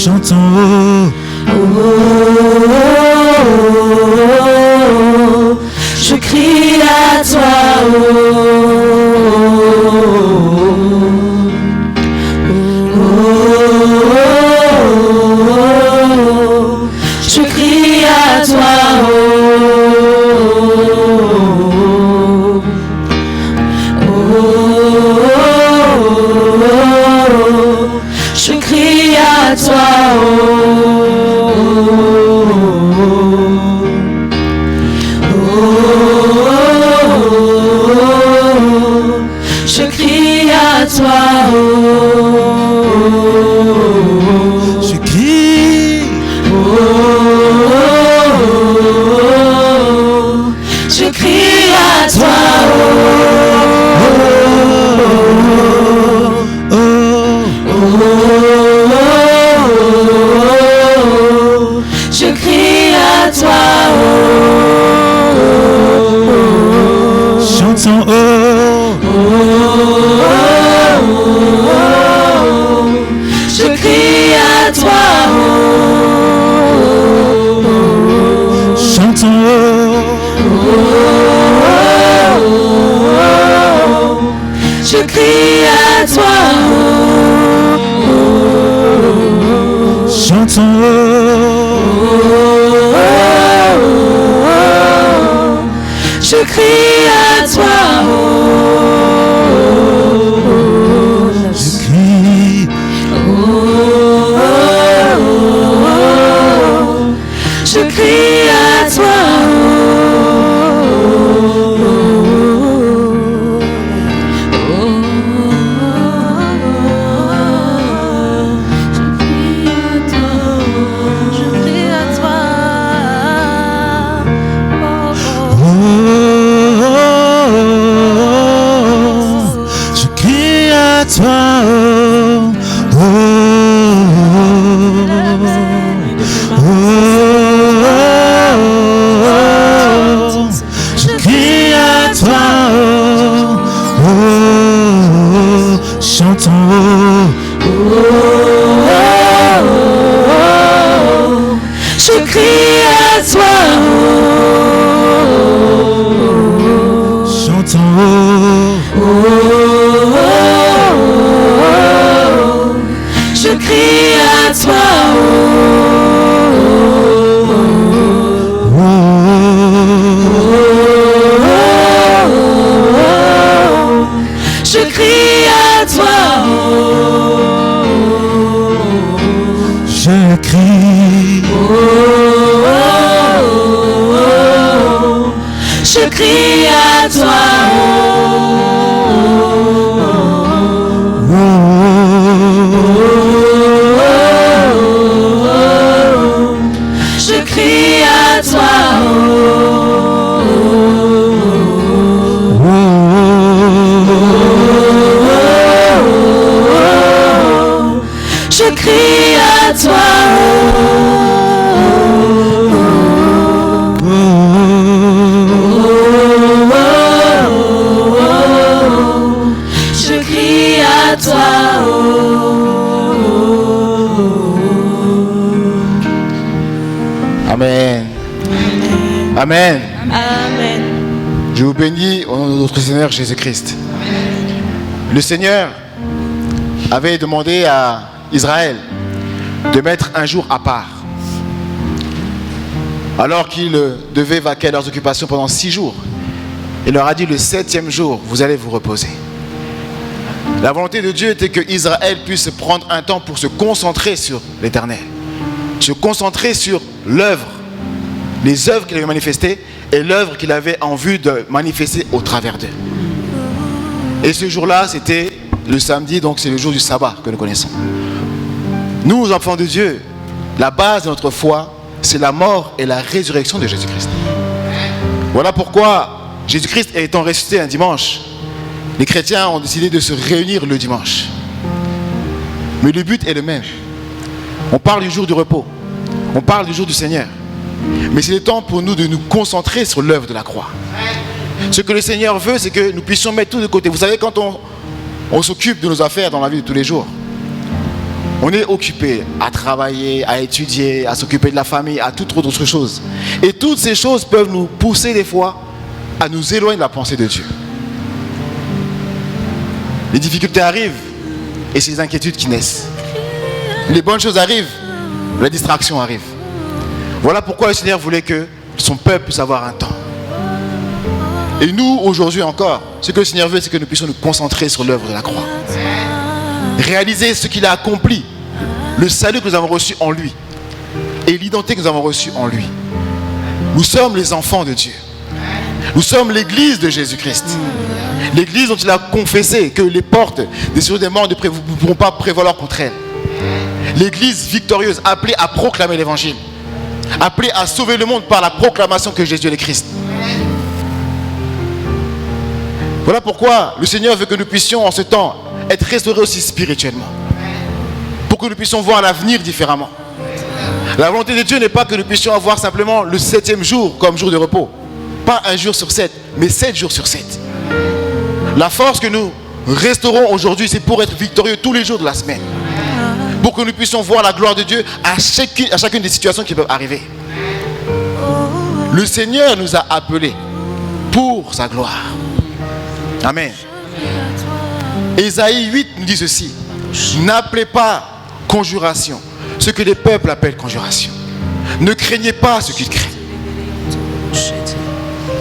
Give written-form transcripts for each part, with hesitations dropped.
Chantons. Je crie à toi, je crie à toi, je crie à toi, je crie à toi, Je crie. je crie à toi, je crie à toi, Chantons. je crie à toi, Chantons. je crie à toi, Chantons. je crie à toi, Je crie. je crie à toi, je crie à toi, Je crie à toi. Je crie à toi. Chantons. je crie à toi, Chantons. je crie à toi, je crie à toi, Je crie. je crie à toi, je crie à toi, je crie à toi, je crie à toi, Amen. Amen. Amen. Je vous bénis au nom de notre Seigneur Jésus-Christ. Le Seigneur avait demandé à Israël de mettre un jour à part. Alors qu'ils devaient vaquer à leurs occupations pendant 6 jours. Il leur a dit le 7e jour, vous allez vous reposer. La volonté de Dieu était que Israël puisse prendre un temps pour se concentrer sur l'Éternel. Se concentrer sur l'œuvre, les œuvres qu'il avait manifestées et l'œuvre qu'il avait en vue de manifester au travers d'eux. Et ce jour-là, c'était le samedi, donc c'est le jour du sabbat que nous connaissons. Nous, enfants de Dieu, la base de notre foi, c'est la mort et la résurrection de Jésus-Christ. Voilà pourquoi Jésus-Christ étant ressuscité un dimanche, les chrétiens ont décidé de se réunir le dimanche. Mais le but est le même. On parle du jour du repos. On parle du jour du Seigneur. Mais c'est le temps pour nous de nous concentrer sur l'œuvre de la croix. Ce que le Seigneur veut, c'est que nous puissions mettre tout de côté. Vous savez, quand on s'occupe de nos affaires dans la vie de tous les jours, On est occupé à travailler, à étudier, à s'occuper de la famille, à toute autre chose. Et toutes ces choses peuvent nous pousser des fois à nous éloigner de la pensée de Dieu. Les difficultés arrivent et c'est les inquiétudes qui naissent. Les bonnes choses arrivent, la distraction arrive. Voilà pourquoi le Seigneur voulait que son peuple puisse avoir un temps. Et nous, aujourd'hui encore, ce que le Seigneur veut, c'est que nous puissions nous concentrer sur l'œuvre de la croix. Réaliser ce qu'il a accompli, le salut que nous avons reçu en lui et l'identité que nous avons reçue en lui. Nous sommes les enfants de Dieu. Nous sommes l'église de Jésus-Christ. L'église dont il a confessé que les portes des cieux des morts ne pourront pas prévaloir contre elle. L'église victorieuse, appelée à proclamer l'évangile, appelée à sauver le monde par la proclamation que Jésus est le Christ. Voilà pourquoi le Seigneur veut que nous puissions en ce temps être restaurés aussi spirituellement, pour que nous puissions voir l'avenir différemment. La volonté de Dieu n'est pas que nous puissions avoir simplement le 7e jour comme jour de repos, pas un jour sur 7, mais 7 jours sur 7. La force que nous restaurons aujourd'hui, c'est pour être victorieux tous les jours de la semaine, pour que nous puissions voir la gloire de Dieu à chacune des situations qui peuvent arriver. Le Seigneur nous a appelés pour sa gloire. Amen. Ésaïe 8 nous dit ceci: n'appelez pas conjuration ce que les peuples appellent conjuration. Ne craignez pas ce qu'ils craignent.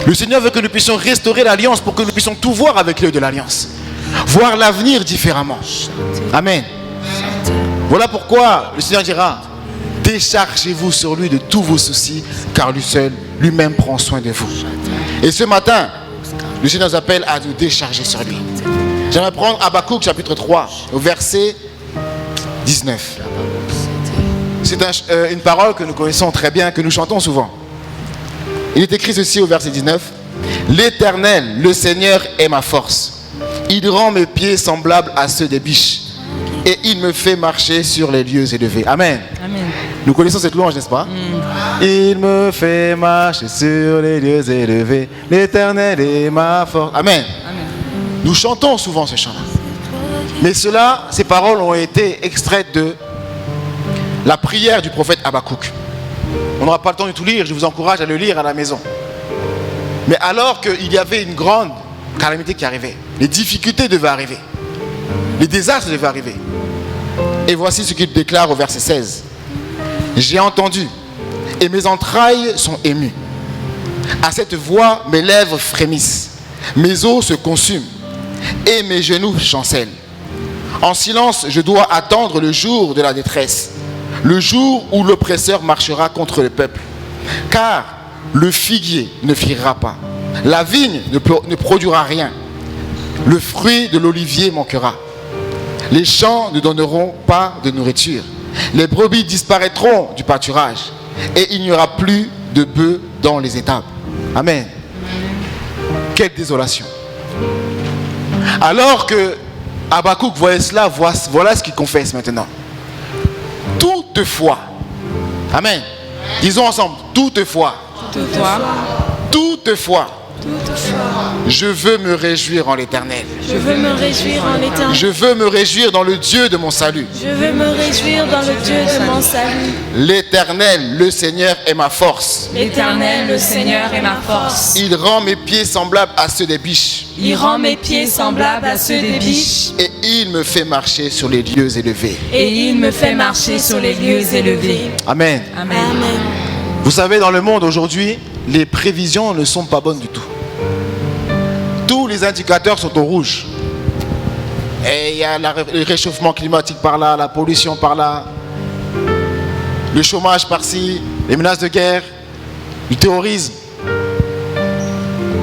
Le Seigneur veut que nous puissions restaurer l'alliance pour que nous puissions tout voir avec l'œil de l'alliance, voir l'avenir différemment. Amen. Voilà pourquoi le Seigneur dira: déchargez-vous sur lui de tous vos soucis, car lui seul, lui-même prend soin de vous. Et ce matin, le Seigneur nous appelle à nous décharger sur lui. J'aimerais prendre Habakkuk chapitre 3 au verset 19. C'est une parole que nous connaissons très bien, que nous chantons souvent. Il est écrit ceci au verset 19: l'Éternel, le Seigneur, est ma force. Il rend mes pieds semblables à ceux des biches et il me fait marcher sur les lieux élevés. Amen. Amen. Nous connaissons cette louange, n'est-ce pas? Il me fait marcher sur les lieux élevés. L'Éternel est ma force. Amen. Amen. Nous chantons souvent ce chant-là. Mais ces paroles ont été extraites de la prière du prophète Habakkuk. On n'aura pas le temps de tout lire, je vous encourage à le lire à la maison. Mais alors qu'il y avait une grande calamité qui arrivait, les difficultés devaient arriver, les désastres devaient arriver. Et voici ce qu'il déclare au verset 16. J'ai entendu et mes entrailles sont émues. À cette voix, mes lèvres frémissent, mes os se consument et mes genoux chancellent. En silence, je dois attendre le jour de la détresse, le jour où l'oppresseur marchera contre le peuple. Car le figuier ne flirira pas, la vigne ne produira rien, le fruit de l'olivier manquera, les champs ne donneront pas de nourriture, les brebis disparaîtront du pâturage et il n'y aura plus de bœufs dans les étables. Amen. Quelle désolation. Alors que Habakkuk voyait cela, voilà ce qu'il confesse maintenant. Toutefois, amen. Disons ensemble, toutefois, je veux me réjouir en l'Éternel. Je veux me réjouir en l'Éternel. Je veux me réjouir dans le Dieu de mon salut. Je veux me réjouir dans le Dieu de mon salut. L'Éternel, le Seigneur, est ma force. L'Éternel, le Seigneur, est ma force. Il rend mes pieds semblables à ceux des biches. Il rend mes pieds semblables à ceux des biches. Et il me fait marcher sur les lieux élevés. Et il me fait marcher sur les lieux élevés. Amen. Amen. Vous savez, dans le monde aujourd'hui, les prévisions ne sont pas bonnes du tout. Tous les indicateurs sont au rouge. Et il y a le réchauffement climatique par là, la pollution par là, le chômage par-ci, les menaces de guerre, le terrorisme.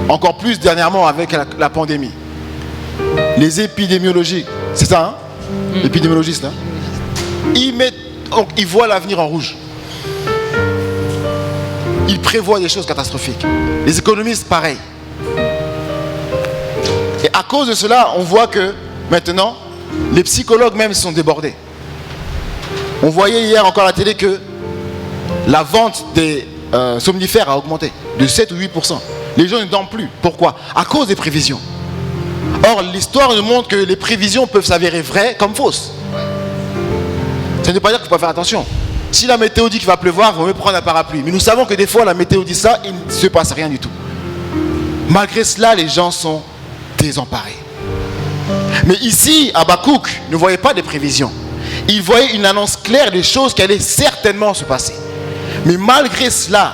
Encore plus dernièrement avec la pandémie. Les épidémiologiques, c'est ça, hein? L'épidémiologiste, hein? Ils voient l'avenir en rouge. Ils prévoient des choses catastrophiques. Les économistes, pareil. Et à cause de cela, on voit que maintenant, les psychologues même sont débordés. On voyait hier encore à la télé que la vente des somnifères a augmenté de 7 ou 8%. Les gens ne dorment plus. Pourquoi? À cause des prévisions. Or, l'histoire nous montre que les prévisions peuvent s'avérer vraies comme fausses. Ça ne veut pas dire qu'il faut faire attention. Si la météo dit qu'il va pleuvoir, il vaut mieux prendre un parapluie. Mais nous savons que des fois, la météo dit ça, il ne se passe rien du tout. Malgré cela, les gens sont désemparés. Mais ici, Habakkuk ne voyait pas des prévisions. Il voyait une annonce claire des choses qui allaient certainement se passer. Mais malgré cela,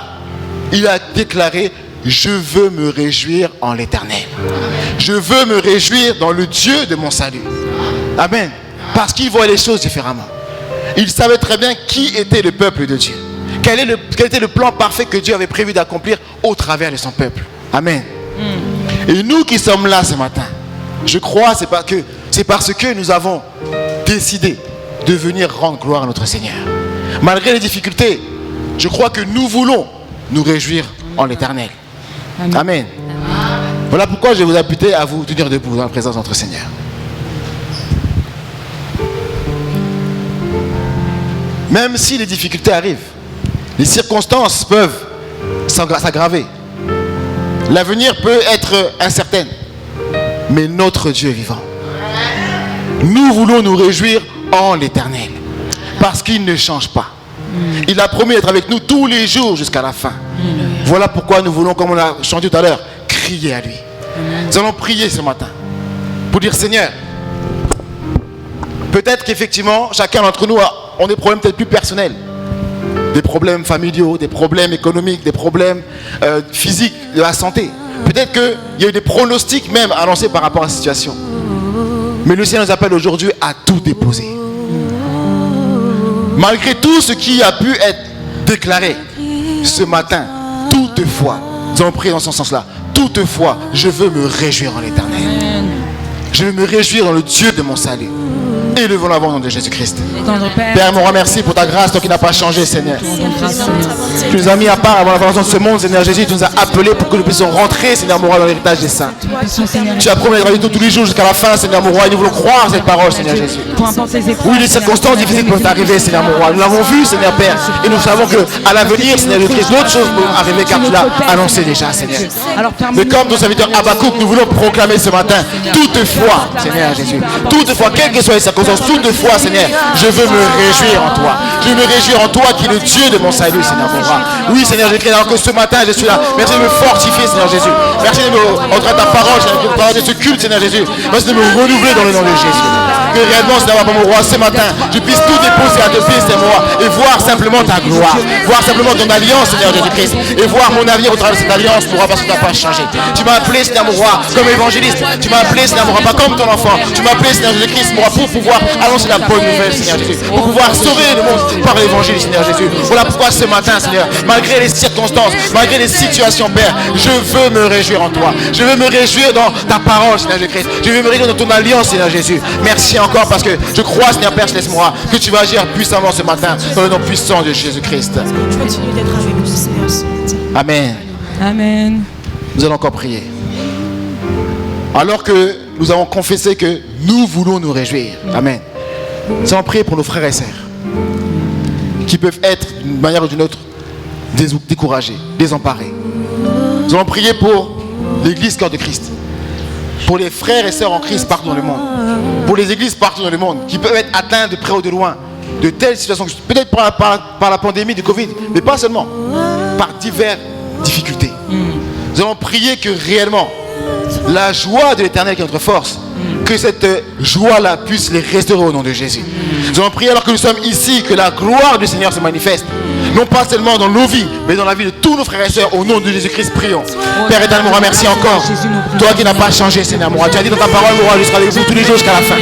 il a déclaré « Je veux me réjouir en l'Éternel. Je veux me réjouir dans le Dieu de mon salut. » Amen. Parce qu'il voyait les choses différemment. Il savait très bien qui était le peuple de Dieu. Quel était le plan parfait que Dieu avait prévu d'accomplir au travers de son peuple. Amen. Et nous qui sommes là ce matin, je crois c'est parce que nous avons décidé de venir rendre gloire à notre Seigneur. Malgré les difficultés, je crois que nous voulons nous réjouir en l'Éternel. Amen. Amen. Voilà pourquoi je vais vous inviter à vous tenir debout dans la présence de notre Seigneur. Même si les difficultés arrivent, les circonstances peuvent s'aggraver. L'avenir peut être incertain. Mais notre Dieu est vivant. Nous voulons nous réjouir en l'Éternel. Parce qu'il ne change pas. Il a promis d'être avec nous tous les jours jusqu'à la fin. Voilà pourquoi nous voulons, comme on a chanté tout à l'heure, crier à lui. Nous allons prier ce matin pour dire Seigneur, peut-être qu'effectivement, chacun d'entre nous a des problèmes peut-être plus personnels. Des problèmes familiaux, des problèmes économiques, des problèmes physiques, de la santé. Peut-être qu'il y a eu des pronostics même annoncés par rapport à la situation. Mais le Seigneur nous appelle aujourd'hui à tout déposer. Malgré tout ce qui a pu être déclaré ce matin, toutefois, nous allons prier dans ce sens-là. Toutefois, je veux me réjouir en l'Éternel. Je veux me réjouir dans le Dieu de mon salut. Élevons la voix au nom de Jésus-Christ. Père, mon roi, merci pour ta grâce, toi qui n'as pas changé, Seigneur. Tu nous as mis à part avant la fondation de ce monde, Seigneur Jésus. Tu nous as appelés pour que nous puissions rentrer, Seigneur mon roi, dans l'héritage des saints. Tu as promis d'être tous les jours jusqu'à la fin, Seigneur mon roi. Et nous voulons croire cette parole, Seigneur Jésus. Oui, les circonstances difficiles peuvent arriver, Seigneur mon roi. Nous l'avons vu, Seigneur Père. Et nous savons qu'à l'avenir, Seigneur Jésus-Christ, d'autres choses peuvent arriver car tu l'as annoncé déjà, Seigneur. Mais comme ton serviteur Habakkuk, nous voulons proclamer ce matin, toutefois, Seigneur Jésus, toutefois, quelles que soient les circonstances, toutefois, Seigneur, je veux me réjouir en toi. Je veux me réjouir en toi qui est le Dieu de mon salut, Seigneur mon roi. Oui, Seigneur, j'écris alors que ce matin, je suis là. Merci de me fortifier, Seigneur Jésus. Merci de me entrer ta parole, Seigneur, de ce culte, Seigneur Jésus. Merci de me renouveler dans le nom de Jésus. Que réellement, Seigneur mon roi, ce matin, je puisse tout déposer à tes pieds, Seigneur mon roi, et voir simplement ta gloire. Voir simplement ton alliance, Seigneur Jésus-Christ. Et voir mon avenir au travers de cette alliance, mon roi, parce que tu n'as pas changé. Tu m'as appelé, Seigneur mon roi, comme évangéliste. Tu m'as appelé, Seigneur mon roi, pas comme ton enfant. Tu m'as appelé, Seigneur Jésus-Christ, mon roi, pour pouvoir annoncer la bonne nouvelle, Seigneur Jésus. Pour pouvoir sauver le monde par l'évangile, Seigneur Jésus. Voilà pourquoi ce matin, Seigneur, malgré les circonstances, malgré les situations, Père, je veux me réjouir en toi. Je veux me réjouir dans ta parole, Seigneur Jésus-Christ. Je veux me réjouir dans ton alliance, Seigneur Jésus. Merci encore parce que je crois, Seigneur Père, laisse-moi que tu vas agir puissamment ce matin dans le nom puissant de Jésus-Christ. Continue d'être avec nous, Seigneur. Amen. Amen. Nous allons encore prier. Alors que nous avons confessé que nous voulons nous réjouir. Amen. Nous allons prier pour nos frères et sœurs qui peuvent être d'une manière ou d'une autre découragés, désemparés. Nous allons prier pour l'église Cœur de Christ, pour les frères et sœurs en Christ partout dans le monde, pour les églises partout dans le monde qui peuvent être atteints de près ou de loin de telles situations, peut-être par la pandémie du Covid, mais pas seulement, par diverses difficultés. Nous allons prier que réellement la joie de l'Éternel qui est notre force, que cette joie-là puisse les restaurer au nom de Jésus. Nous allons prier alors que nous sommes ici, que la gloire du Seigneur se manifeste, non pas seulement dans nos vies, mais dans la vie de tous nos frères et sœurs, au nom de Jésus-Christ, prions. Père éternel, mon roi, merci encore. Toi qui n'as pas changé, Seigneur, mon roi. Tu as dit dans ta parole, mon roi, je serai avec vous tous les jours jusqu'à la fin.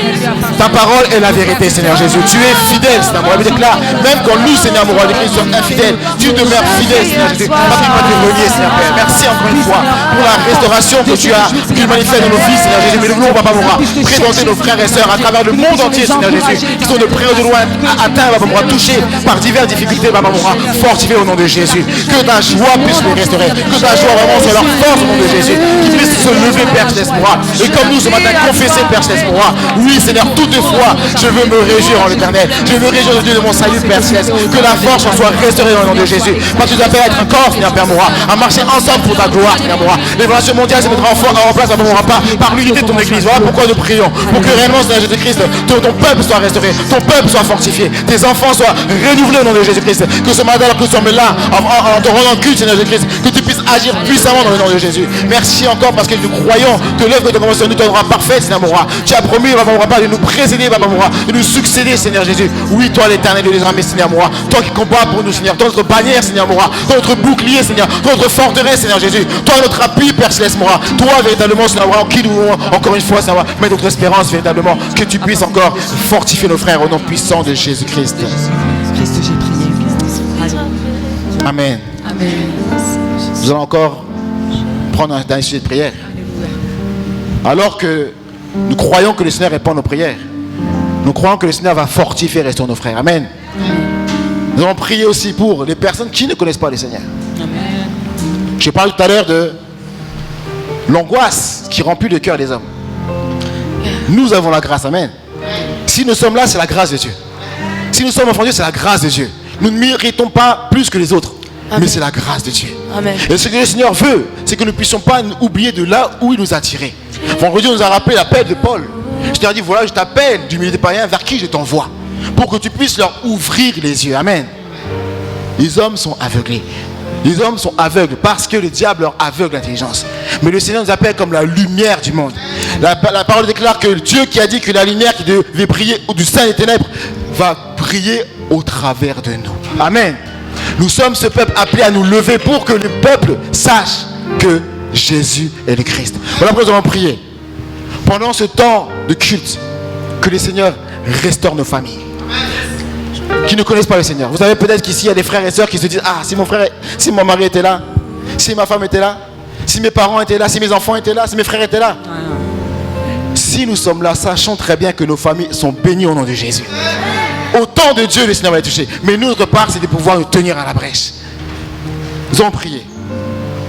Ta parole est la vérité, Seigneur Jésus. Tu es fidèle, Seigneur, mon roi. Je déclare, même quand nous, Seigneur, mon roi, les Christ, sommes infidèles, tu demeures fidèle, Seigneur Jésus. Parce que tu vas te renier, Seigneur Père. Merci encore une fois pour la restauration que tu manifestes dans nos vies, Seigneur Jésus. Mais nous voulons, papa, mon roi, présenter nos frères et sœurs à travers le monde entier, Seigneur Jésus, qui sont de près ou de loin atteints, papa, mon roi, touchés par diverses difficultés, papa, mon roi. fortifier au nom de Jésus. Que ta joie puisse les restaurer. Que ta joie vraiment soit leur force au nom de Jésus. Qu'ils puissent se lever, Père Céleste-moi. Et comme nous ce matin, confesser, Père Céleste-moi. Oui, Seigneur, toutefois, je veux me réjouir en l'Éternel. Je veux me réjouir au Dieu de mon salut, Père Céleste. Que la force en soit restaurée dans le nom de Jésus. Parce que tu appelles à être un corps, Seigneur, Père Moura. À marcher ensemble pour ta gloire, Seigneur Moura. Les relations mondiales se mettront en place, Père Moura, par l'unité de ton Église. Voilà pourquoi nous prions. Pour que réellement, Seigneur Jésus-Christ, ton peuple soit restauré. Ton peuple soit fortifié. Tes enfants soient renouvelés au nom de Jésus-Christ. Que ce matin, alors que nous sommes là, en te rendant culte, Seigneur Jésus-Christ, que tu puisses agir puissamment dans le nom de Jésus. Merci encore parce que nous croyons que l'œuvre que tu as commencé nous donnera parfaite, Seigneur Moura. Tu as promis, Papa Moura, de nous précéder, Papa Moura, de nous succéder, Seigneur Jésus. Oui, toi l'Éternel de les armées, Seigneur Moura. Toi qui combats pour nous, Seigneur. Toi notre bannière, Seigneur Moura. Toi notre bouclier, Seigneur. Toi notre forteresse, Seigneur Jésus. Toi notre appui, Père Céleste Moura. Toi véritablement, Seigneur Moura, en qui nous voulons encore une fois, Seigneur, mettre notre espérance véritablement. Que tu puisses encore fortifier nos frères au nom puissant de Jésus-Christ. Christ, j'ai prié. Amen. Amen. Nous allons encore prendre un sujet de prière. Alors que nous croyons que le Seigneur répond à nos prières, nous croyons que le Seigneur va fortifier et restaurer nos frères. Amen. Nous allons prier aussi pour les personnes qui ne connaissent pas le Seigneur. Amen. Je parlais tout à l'heure de l'angoisse qui remplit le cœur des hommes. Nous avons la grâce. Amen. Si nous sommes là, c'est la grâce de Dieu. Si nous sommes enfants de Dieu, c'est la grâce de Dieu. Nous ne méritons pas plus que les autres. Amen. Mais c'est la grâce de Dieu. Amen. Et ce que le Seigneur veut, c'est que nous ne puissions pas nous oublier de là où il nous a tirés. Vendredi, on nous a rappelé l'appel de Paul. Je t'ai dit, voilà, je t'appelle du milieu des païens vers qui je t'envoie. Pour que tu puisses leur ouvrir les yeux. Amen. Les hommes sont aveuglés. Les hommes sont aveugles parce que le diable leur aveugle l'intelligence. Mais le Seigneur nous appelle comme la lumière du monde. La parole déclare que Dieu qui a dit que la lumière qui devait briller du sein des ténèbres va briller au travers de nous. Amen. Nous sommes ce peuple appelé à nous lever pour que le peuple sache que Jésus est le Christ. Voilà pourquoi nous allons prier. Pendant ce temps de culte, que le Seigneur restaure nos familles. Qui ne connaissent pas le Seigneur. Vous savez peut-être qu'ici il y a des frères et sœurs qui se disent, ah, si mon frère, si mon mari était là, si ma femme était là, si mes parents étaient là, si mes enfants étaient là, si mes frères étaient là. Si nous sommes là, sachons très bien que nos familles sont bénies au nom de Jésus. Au temps de Dieu, le Seigneur va les toucher. Mais nous, notre part, c'est de pouvoir nous tenir à la brèche. Nous allons prier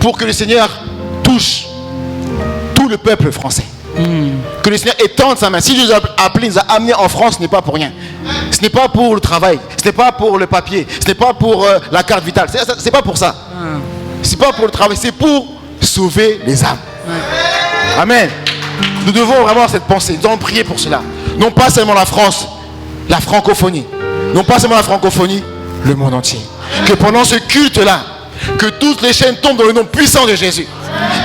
pour que le Seigneur touche tout le peuple français. Que le Seigneur étende sa main. Si Dieu nous a appelés, nous a amenés en France, ce n'est pas pour rien. Ce n'est pas pour le travail, ce n'est pas pour le papier, ce n'est pas pour la carte vitale. C'est pas pour ça. C'est pas pour le travail, c'est pour sauver les âmes. Amen. Nous devons vraiment avoir cette pensée. Nous allons prier pour cela. Non pas seulement la France, la francophonie. Non pas seulement la francophonie, le monde entier. Que pendant ce culte-là, que toutes les chaînes tombent dans le nom puissant de Jésus.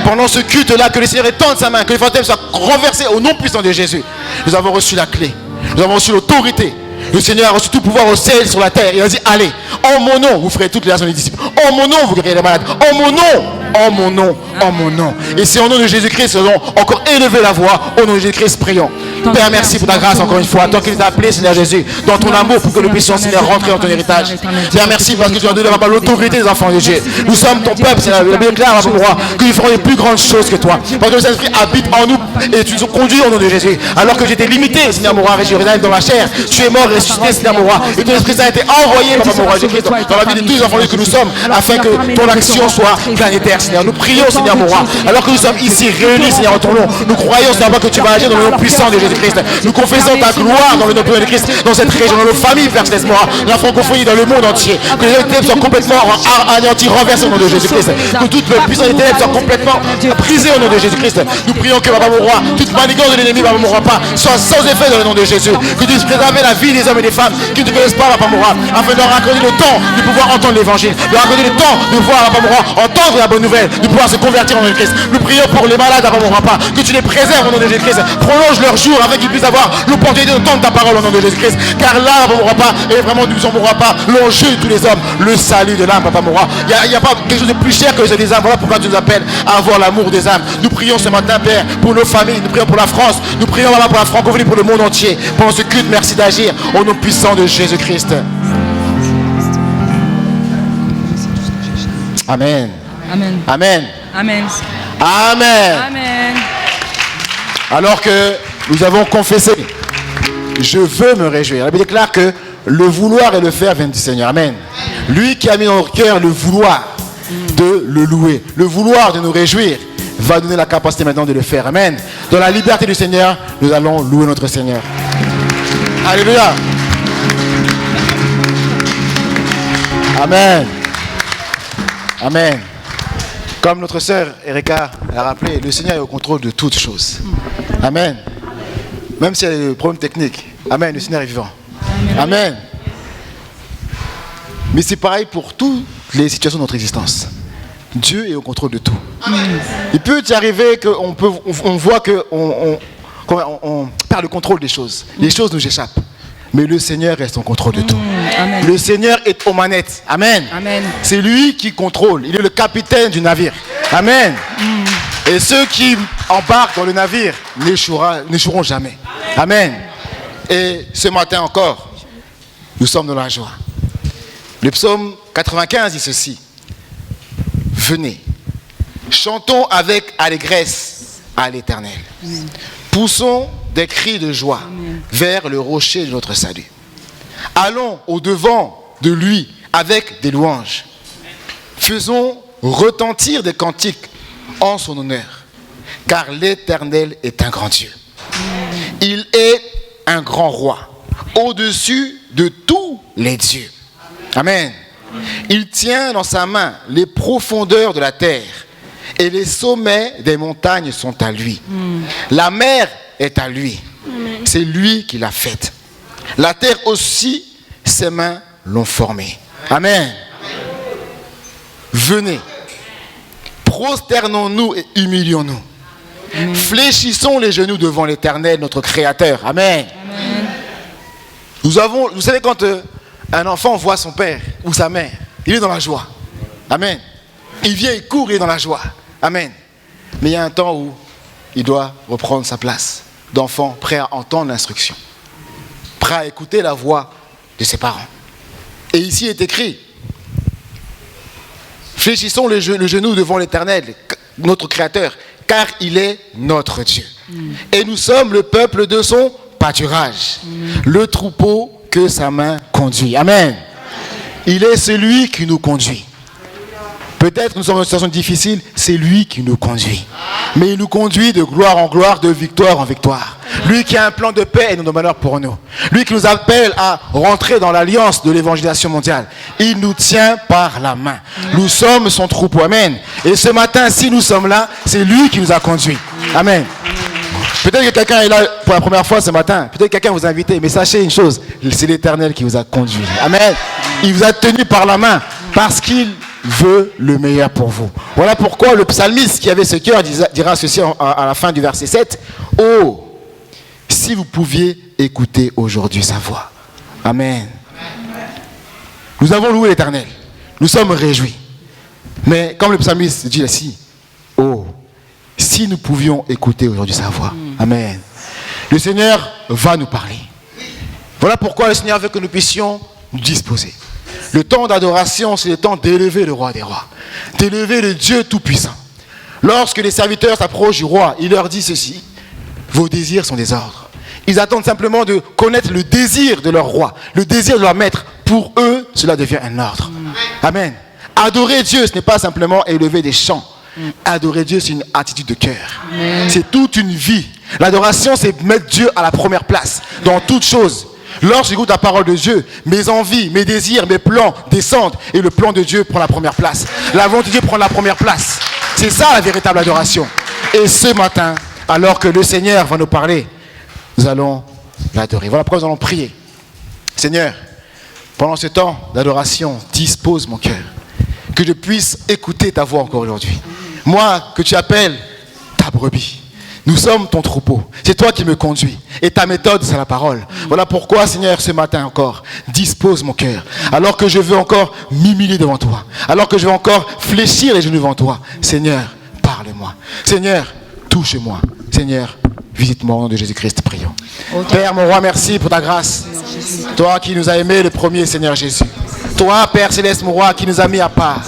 Pendant ce culte-là, que le Seigneur étende sa main, que les fantômes soient renversés au nom puissant de Jésus. Nous avons reçu la clé. Nous avons reçu l'autorité. Le Seigneur a reçu tout pouvoir au ciel et sur la terre. Il a dit, allez, en mon nom, vous ferez toutes les actions des disciples. En mon nom, vous guérirez les malades. En mon nom, en mon nom, en mon nom. Et c'est au nom de Jésus-Christ que nous allons encore élever la voix. Au nom de Jésus-Christ, prions. Père, merci pour ta grâce encore une fois. Tant qu'il t'a appelé, Seigneur Jésus, dans ton amour pour que nous puissions, Seigneur, rentrer dans ton héritage. Père, merci parce que tu as donné l'autorité des enfants de Dieu. Nous sommes ton peuple, Seigneur. La Bible déclare, que nous ferons les plus grandes choses que toi. Parce que le Saint-Esprit habite en nous et tu nous conduis au nom de Jésus. Alors que j'étais limité, Seigneur Moura, avec Jérusalem dans ma chair, tu es mort et ressuscité, Seigneur Moura. Et ton Esprit Saint a été envoyé, Papa Moura, Jésus-Christ, dans la vie de tous les enfants que nous sommes, afin que ton action soit planétaire, Seigneur. Nous prions, Seigneur Moura, alors que nous sommes ici réunis, Seigneur, en ton nom. Nous croyons, Seigneur, que tu vas agir dans le nom puissant de Jésus-Christ. Nous confessons ta gloire dans le nom puissant de Christ, dans cette région, dans nos familles, Père Céleste Moura, dans la francophonie, dans le monde entier. Que les ténèbres soient complètement anéantis, renversés au nom de Jésus-Christ. Que toute puissance des ténèbres soit complètement brisée au nom de Jésus-Christ. Nous prions que, Papa Moura, toute manigance de l'ennemi, Papa Moura, pas, soit sans effet dans le nom de Jésus. Que tu puisses préserver la vie des hommes et des femmes qui ne te connaissent pas, Papa Moura, afin de leur accorder le temps de pouvoir entendre l'évangile, de leur accorder le temps de pouvoir, Papa Moura, entendre la bonne nouvelle, de pouvoir se convertir en Jésus-Christ. Nous prions pour les malades, Papa Moura, pas, que tu les préserves au nom de Jésus-Christ. Prolonge leur jour afin qu'ils puissent avoir l'opportunité d'entendre ta parole au nom de Jésus-Christ. Car là, Papa Moura, pas, et vraiment, nous ne mourra pas l'enjeu de tous les hommes, le salut de l'âme, Papa Moura. Il n'y a pas quelque chose de plus cher que le salut des âmes. Voilà pourquoi tu nous appelles à avoir l'amour des âmes. Nous prions ce matin, Père, pour nos familles, nous prions pour la France, nous prions pour la francophonie, pour le monde entier. Pendant ce culte, merci d'agir au nom puissant de Jésus-Christ. Amen. Amen. Amen. Amen. Amen. Amen. Alors que nous avons confessé je veux me réjouir. La Bible déclare que le vouloir et le faire viennent du Seigneur. Amen. Lui qui a mis dans notre cœur le vouloir de le louer, le vouloir de nous réjouir, va donner la capacité maintenant de le faire. Amen. Dans la liberté du Seigneur, nous allons louer notre Seigneur. Alléluia. Amen. Amen. Comme notre sœur Erika l'a rappelé, le Seigneur est au contrôle de toutes choses. Amen. Même s'il y a des problèmes techniques. Amen. Le Seigneur est vivant. Amen. Mais c'est pareil pour toutes les situations de notre existence. Dieu est au contrôle de tout. Il peut y arriver qu'on voit qu'on perd le contrôle des choses. Les choses nous échappent. Mais le Seigneur reste en contrôle de tout. Amen. Le Seigneur est aux manettes. Amen. Amen. C'est lui qui contrôle. Il est le capitaine du navire. Amen. Et ceux qui embarquent dans le navire n'échoueront jamais. Amen. Et ce matin encore, nous sommes dans la joie. Le psaume 95 dit ceci. Venez, chantons avec allégresse à l'Éternel. Poussons des cris de joie vers le rocher de notre salut. Allons au-devant de lui avec des louanges. Faisons retentir des cantiques en son honneur, car l'Éternel est un grand Dieu. Il est un grand roi, au-dessus de tous les dieux. Amen. Il tient dans sa main les profondeurs de la terre et les sommets des montagnes sont à lui. La mer est à lui. C'est lui qui l'a faite. La terre aussi, ses mains l'ont formée. Amen. Venez, prosternons-nous et humilions-nous. Fléchissons les genoux devant l'Éternel, notre Créateur. Amen. Vous savez, quand un enfant voit son père ou sa mère, il est dans la joie. Amen. Il vient, il court, il est dans la joie. Amen. Mais il y a un temps où il doit reprendre sa place d'enfant, prêt à entendre l'instruction, prêt à écouter la voix de ses parents. Et ici est écrit, fléchissons le genou devant l'Éternel, notre Créateur, car il est notre Dieu. Et nous sommes le peuple de son pâturage, le troupeau que sa main conduit. Amen. Il est celui qui nous conduit. Peut-être nous sommes dans une situation difficile, c'est lui qui nous conduit. Mais il nous conduit de gloire en gloire, de victoire en victoire. Lui qui a un plan de paix et non de malheur pour nous. Lui qui nous appelle à rentrer dans l'alliance de l'évangélisation mondiale. Il nous tient par la main. Nous sommes son troupeau. Amen. Et ce matin, si nous sommes là, c'est lui qui nous a conduits. Amen. Peut-être que quelqu'un est là pour la première fois ce matin. Peut-être que quelqu'un vous a invité. Mais sachez une chose, c'est l'Éternel qui vous a conduit. Amen. Il vous a tenu par la main parce qu'il veut le meilleur pour vous. Voilà pourquoi le psalmiste qui avait ce cœur dira ceci à la fin du verset 7. Oh, si vous pouviez écouter aujourd'hui sa voix. Amen. Nous avons loué l'Éternel. Nous sommes réjouis. Mais comme le psalmiste dit ici, oh, si nous pouvions écouter aujourd'hui sa voix. Amen. Le Seigneur va nous parler. Voilà pourquoi le Seigneur veut que nous puissions nous disposer. Le temps d'adoration, c'est le temps d'élever le roi des rois, d'élever le Dieu tout-puissant. Lorsque les serviteurs s'approchent du roi, il leur dit ceci, vos désirs sont des ordres. Ils attendent simplement de connaître le désir de leur roi, le désir de leur maître. Pour eux, cela devient un ordre. Amen. Adorer Dieu, ce n'est pas simplement élever des chants. Adorer Dieu, c'est une attitude de cœur. C'est toute une vie. L'adoration, c'est mettre Dieu à la première place dans toute chose. Lorsque j'écoute la parole de Dieu, mes envies, mes désirs, mes plans descendent et le plan de Dieu prend la première place. La volonté de Dieu prend la première place. C'est ça la véritable adoration. Et ce matin, alors que le Seigneur va nous parler, nous allons l'adorer. Voilà pourquoi nous allons prier. Seigneur, pendant ce temps d'adoration, dispose mon cœur. Que je puisse écouter ta voix encore aujourd'hui. Moi, que tu appelles ta brebis. Nous sommes ton troupeau. C'est toi qui me conduis. Et ta méthode, c'est la parole. Voilà pourquoi, Seigneur, ce matin encore, dispose mon cœur. Alors que je veux encore m'humilier devant toi. Alors que je veux encore fléchir les genoux devant toi. Seigneur, parle-moi. Seigneur, touche-moi. Seigneur, visite-moi au nom de Jésus-Christ, prions. Père, mon roi, merci pour ta grâce. Toi qui nous as aimés le premier, Seigneur Jésus. Toi, Père Céleste, mon roi, qui nous as mis à part.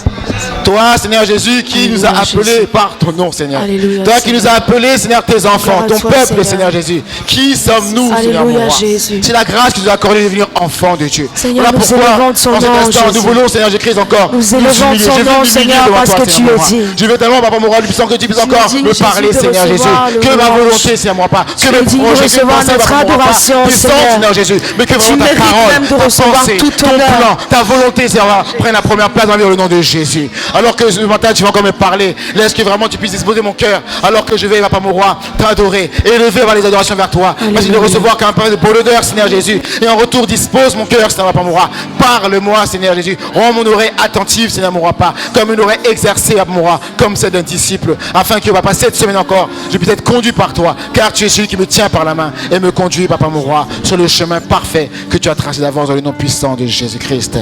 Toi, Toi, Seigneur Jésus, qui nous a Alléluia, appelés Jésus. par ton nom, Seigneur. Alléluia, Toi qui Seigneur. nous as appelés, Seigneur, tes enfants, Gloire à ton toi, peuple, Seigneur. Seigneur Jésus. Qui sommes-nous, Seigneur, Alléluia, mon roi? Jésus. C'est la grâce qui nous a accordé de devenir enfants de Dieu. Seigneur, Voilà nous pourquoi, élevons ton en cet nom, instant, nous Jésus. voulons, Seigneur Jésus-Christ, encore Nous élevons humilier. ton Je veux nom, m'humilier Seigneur, devant parce toi, que Seigneur, tu mon es roi. dit. Je veux tellement, Papa, mon roi, puissant que tu puisses es encore digne, me Jésus, parler, de Seigneur Jésus. recevoir le Que ma louange. volonté, Seigneur, moi pas. Tu Que es mes digne de projets, que mes recevoir pensées, notre Papa, mon roi, pas adoration, descendent, Seigneur. Seigneur Jésus. Mais que Tu vraiment ta mérites parole, même de ta recevoir pensée, tout ton honneur. plan, ta volonté, Seigneur, prenne la première place dans le nom de Jésus. Alors que ce matin, tu vas encore me parler. Laisse que vraiment tu puisses disposer mon cœur. Alors que je vais, Papa, mon roi, t'adorer, élever vers les adorations vers toi. Merci de recevoir qu'un peu de bonne odeur, Seigneur Jésus. Et en retour, dispose mon cœur, Seigneur, Papa, mon roi. Parle-moi, Seigneur Jésus. Rends mon oreille attentive, Seigneur, mon roi, pas comme une oreille exercée, Papa, mon roi, comme celle d'un disciple. Afin que, Papa, cette semaine encore, je puisse être conduit par toi. Car tu es celui qui me tient par la main et me conduit, Papa, mon roi, sur le chemin parfait que tu as tracé d'avance dans le nom puissant de Jésus-Christ.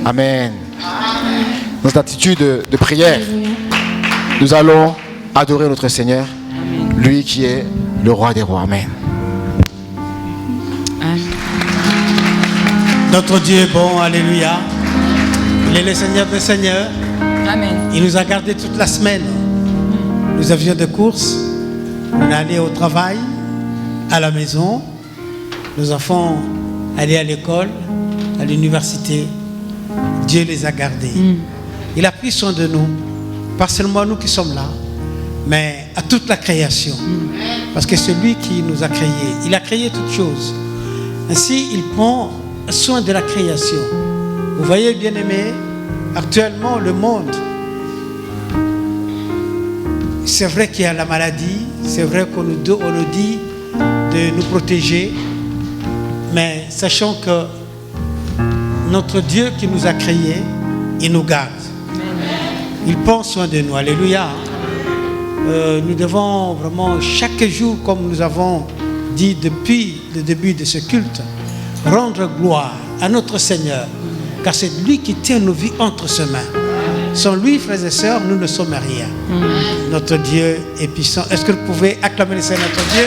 Amen. Dans cette attitude de prière, nous allons adorer notre Seigneur, lui qui est le roi des rois. Amen. Notre Dieu est bon, alléluia. Il est le Seigneur des Seigneurs. Amen. Il nous a gardés toute la semaine. Nous avions des courses. On est allé au travail, à la maison. Nos enfants allaient à l'école, à l'université. Dieu les a gardés. Il a pris soin de nous. Pas seulement nous qui sommes là, mais à toute la création. Parce que c'est lui qui nous a créés. Il a créé toutes choses. Ainsi, il prend soin de la création. Vous voyez, bien-aimés, actuellement, le monde, c'est vrai qu'il y a la maladie, c'est vrai qu'on nous dit de nous protéger, mais sachons que notre Dieu qui nous a créés, il nous garde. Il prend soin de nous. Alléluia. Nous devons vraiment, chaque jour, comme nous avons dit depuis le début de ce culte, rendre gloire à notre Seigneur, car c'est lui qui tient nos vies entre ses mains. Sans lui, frères et sœurs, nous ne sommes rien. Notre Dieu est puissant. Est-ce que vous pouvez acclamer le Seigneur, notre Dieu?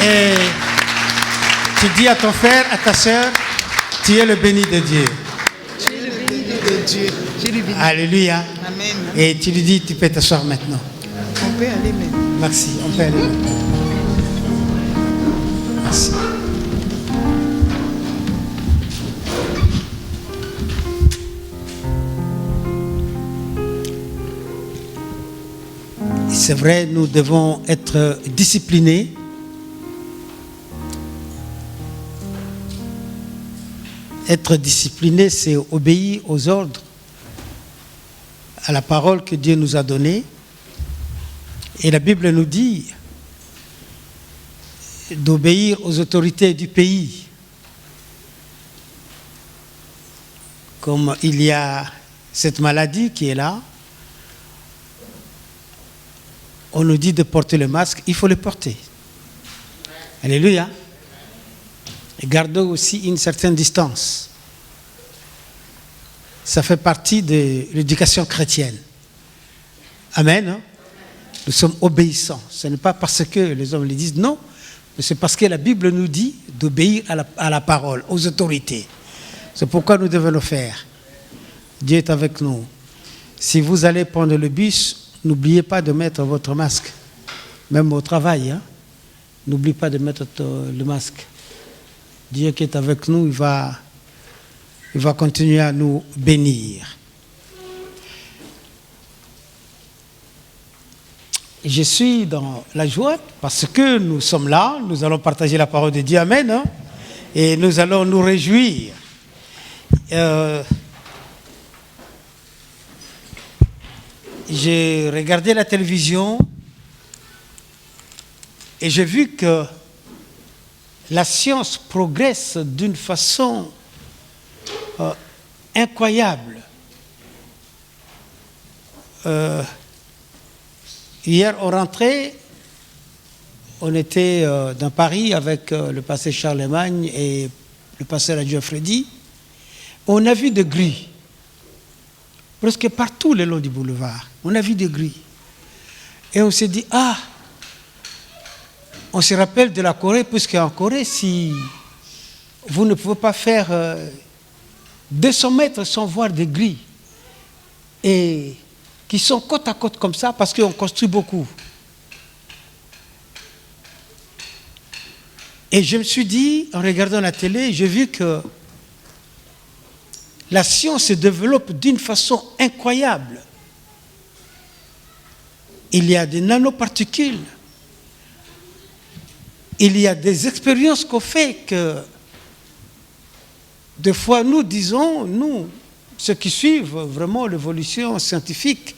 Et tu dis à ton frère, à ta sœur, tu es le béni de Dieu. Tu es le béni de Dieu. Tu es le béni. Alléluia. Amen. Et tu lui dis, tu peux t'asseoir maintenant. On peut aller maintenant. Merci, on peut aller maintenant. Merci. C'est vrai, nous devons être disciplinés. Être discipliné, c'est obéir aux ordres, à la parole que Dieu nous a donnée. Et la Bible nous dit d'obéir aux autorités du pays. Comme il y a cette maladie qui est là, on nous dit de porter le masque, il faut le porter. Alléluia. Et gardons aussi une certaine distance. Ça fait partie de l'éducation chrétienne. Amen. Hein? Nous sommes obéissants. Ce n'est pas parce que les hommes le disent, non, mais c'est parce que la Bible nous dit d'obéir à la parole, aux autorités. C'est pourquoi nous devons le faire. Dieu est avec nous. Si vous allez prendre le bus, n'oubliez pas de mettre votre masque. Même au travail, hein? N'oubliez pas de mettre le masque. Dieu qui est avec nous, il va continuer à nous bénir. Je suis dans la joie parce que nous sommes là, nous allons partager la parole de Dieu, amen, hein? Et nous allons nous réjouir. J'ai regardé la télévision et j'ai vu que la science progresse d'une façon incroyable. Hier, on rentrait, on était dans Paris avec le pasteur Charlemagne et le pasteur Adjoint Freddy. On a vu des grilles, presque partout le long du boulevard. On a vu des grilles. Et on s'est dit, on se rappelle de la Corée, puisqu'en Corée, si vous ne pouvez pas faire 200 mètres sans voir des grilles. Et qui sont côte à côte comme ça parce qu'on construit beaucoup. Et je me suis dit, en regardant la télé, j'ai vu que la science se développe d'une façon incroyable. Il y a des nanoparticules. Il y a des expériences qu'on fait que des fois nous disons, nous, ceux qui suivent vraiment l'évolution scientifique,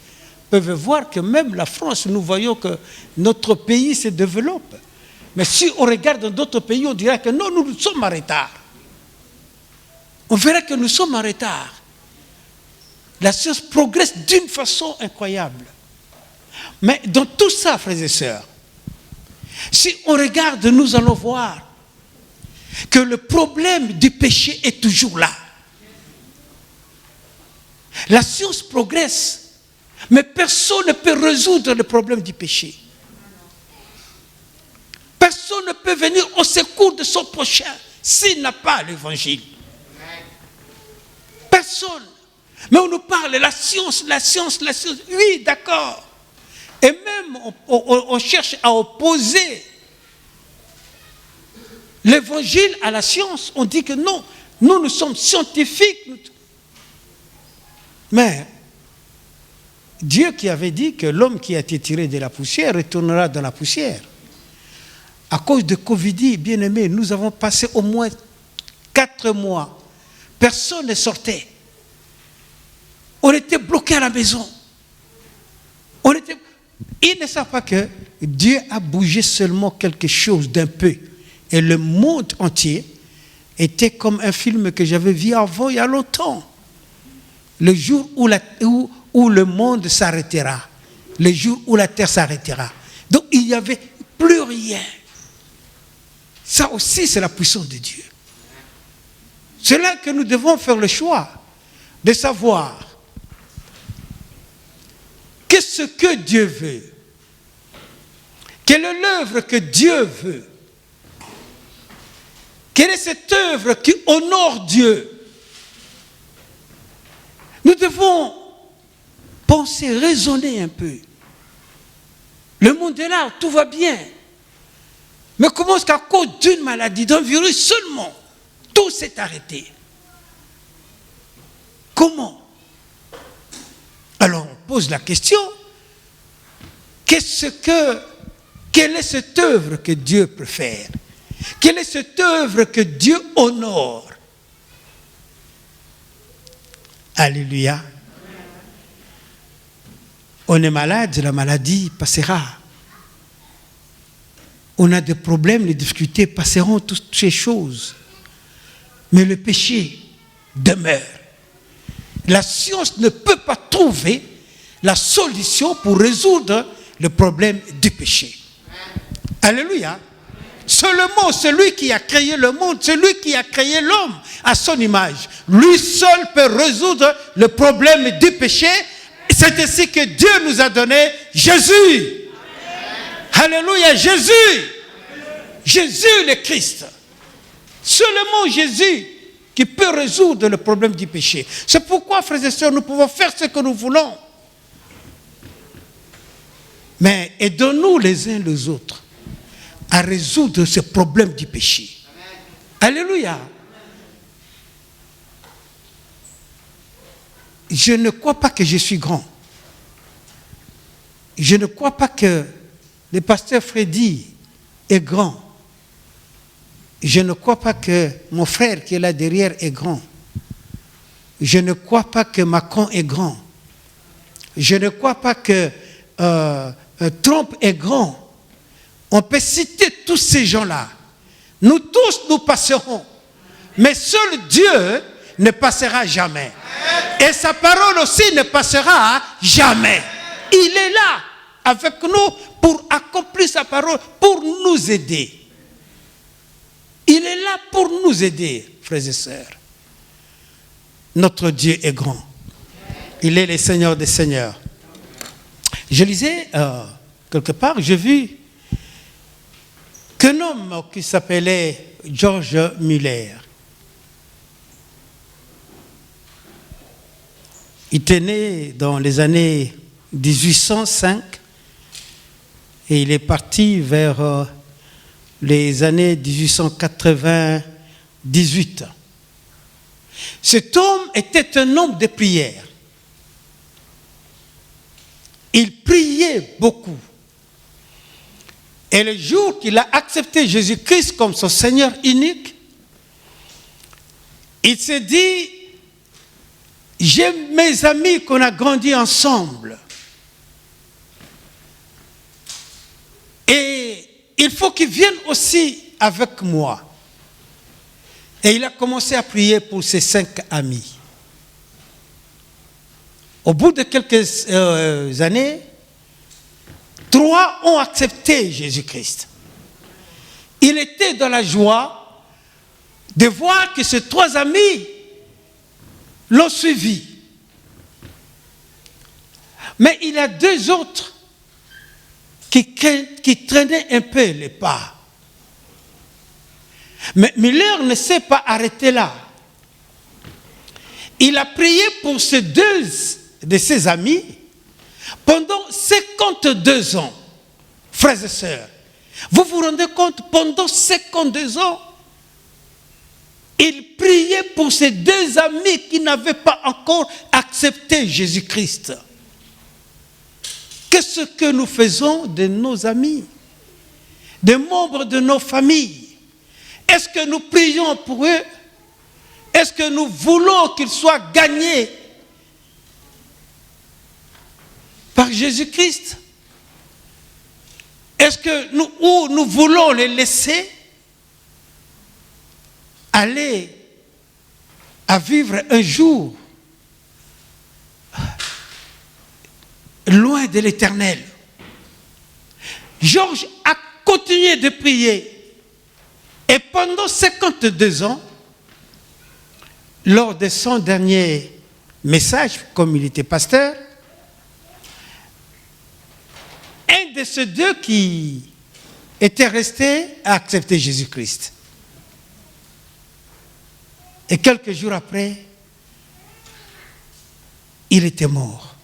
peuvent voir que même la France, nous voyons que notre pays se développe. Mais si on regarde dans d'autres pays, on dirait que non, nous sommes en retard. On verra que nous sommes en retard. La science progresse d'une façon incroyable. Mais dans tout ça, frères et sœurs, si on regarde, nous allons voir que le problème du péché est toujours là. La science progresse, mais personne ne peut résoudre le problème du péché. Personne ne peut venir au secours de son prochain s'il n'a pas l'évangile. Personne. Mais on nous parle de la science, la science, la science. Oui, d'accord. Et même on cherche à opposer l'évangile à la science. On dit que non, nous sommes scientifiques. Mais Dieu qui avait dit que l'homme qui a été tiré de la poussière retournera dans la poussière. À cause de Covid, bien aimé, nous avons passé au moins 4 mois. Personne ne sortait. On était bloqués à la maison. Ils ne savent pas que Dieu a bougé seulement quelque chose d'un peu. Et le monde entier était comme un film que j'avais vu avant il y a longtemps. Le jour où le monde s'arrêtera. Le jour où la terre s'arrêtera. Donc il n'y avait plus rien. Ça aussi, c'est la puissance de Dieu. C'est là que nous devons faire le choix de savoir qu'est-ce que Dieu veut. Quelle est l'œuvre que Dieu veut? Quelle est cette œuvre qui honore Dieu? Nous devons penser, raisonner un peu. Le monde est là, tout va bien. Mais comment est-ce qu'à cause d'une maladie, d'un virus seulement, tout s'est arrêté? Comment? Alors on pose la question, quelle est cette œuvre que Dieu peut faire? Quelle est cette œuvre que Dieu honore? Alléluia. On est malade, la maladie passera. On a des problèmes, les difficultés passeront, toutes ces choses. Mais le péché demeure. La science ne peut pas trouver la solution pour résoudre le problème du péché. Alléluia. Seulement celui qui a créé le monde, celui qui a créé l'homme à son image, lui seul peut résoudre le problème du péché. C'est ainsi que Dieu nous a donné Jésus. Alléluia, Jésus. Jésus le Christ. Seulement Jésus qui peut résoudre le problème du péché. C'est pourquoi, frères et sœurs, nous pouvons faire ce que nous voulons. Mais aidons-nous les uns les autres à résoudre ce problème du péché. Alléluia. Je ne crois pas que je suis grand. Je ne crois pas que le pasteur Freddy est grand. Je ne crois pas que mon frère qui est là derrière est grand. Je ne crois pas que Macron est grand. Je ne crois pas que Trump est grand. On peut citer tous ces gens-là. Nous tous, nous passerons. Mais seul Dieu ne passera jamais. Et sa parole aussi ne passera jamais. Il est là avec nous pour accomplir sa parole, pour nous aider. Il est là pour nous aider, frères et sœurs. Notre Dieu est grand. Il est le Seigneur des Seigneurs. Je lisais quelque part, j'ai vu qu'un homme qui s'appelait George Muller, Il était né dans les années 1805 et il est parti vers les années 1898. Cet homme était un homme de prière. Il priait beaucoup. Et le jour qu'il a accepté Jésus-Christ comme son Seigneur unique, il s'est dit, j'ai mes amis qu'on a grandi ensemble. Et il faut qu'ils viennent aussi avec moi. Et il a commencé à prier pour ses 5 amis. Au bout de quelques années, 3 ont accepté Jésus-Christ. Il était dans la joie de voir que ces 3 amis l'ont suivi. Mais il y a 2 autres qui traînaient un peu les pas. Mais Miller ne s'est pas arrêté là. Il a prié pour ces 2 de ses amis pendant 52 ans. Frères et sœurs, vous vous rendez compte, pendant 52 ans, il priait pour ces 2 amis qui n'avaient pas encore accepté Jésus-Christ. Qu'est-ce que nous faisons de nos amis, des membres de nos familles? Est-ce que nous prions pour eux? Est-ce que nous voulons qu'ils soient gagnés par Jésus-Christ? Est-ce que nous voulons les laisser aller à vivre un jour loin de l'Éternel? Georges a continué de prier. Et pendant 52 ans, lors de son dernier message, comme il était pasteur, un de ces 2 qui était resté a accepté Jésus-Christ. Et quelques jours après, il était mort.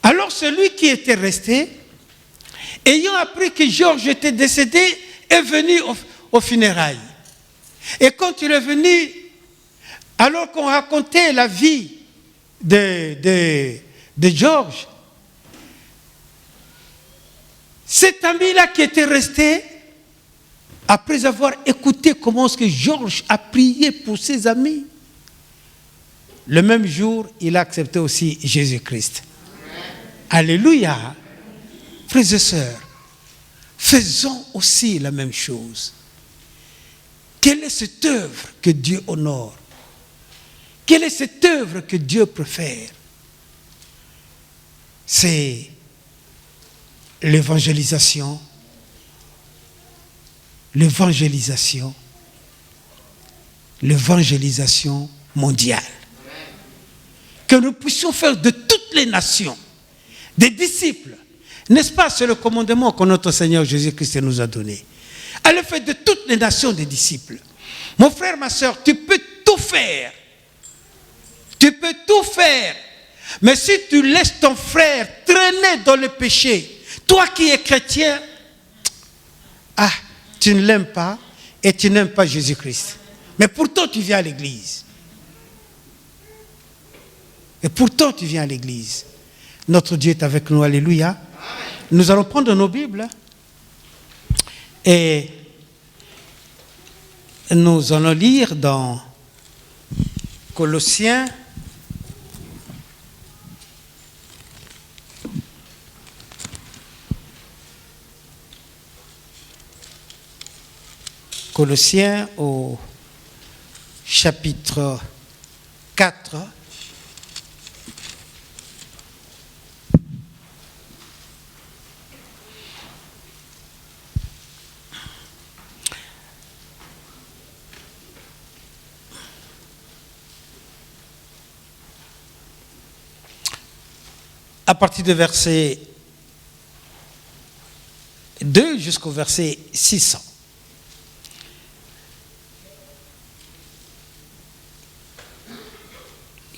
Alors celui qui était resté, ayant appris que Georges était décédé, est venu aux funérailles. Et quand il est venu, alors qu'on racontait la vie de Georges, cet ami-là qui était resté, après avoir écouté comment est-ce que Georges a prié pour ses amis, le même jour, il a accepté aussi Jésus-Christ. Alléluia. Frères et sœurs, faisons aussi la même chose. Quelle est cette œuvre que Dieu honore? Quelle est cette œuvre que Dieu préfère? C'est l'évangélisation. L'évangélisation mondiale. Que nous puissions faire de toutes les nations des disciples. N'est-ce pas, c'est le commandement que notre Seigneur Jésus-Christ nous a donné. Allez faire de toutes les nations des disciples. Mon frère, ma soeur, tu peux tout faire. Tu peux tout faire. Mais si tu laisses ton frère traîner dans le péché, toi qui es chrétien, tu ne l'aimes pas et tu n'aimes pas Jésus-Christ. Mais pourtant tu viens à l'église. Et pourtant tu viens à l'église. Notre Dieu est avec nous, alléluia. Nous allons prendre nos Bibles et nous allons lire dans Colossiens au chapitre 4. À partir du verset 2 jusqu'au verset 600.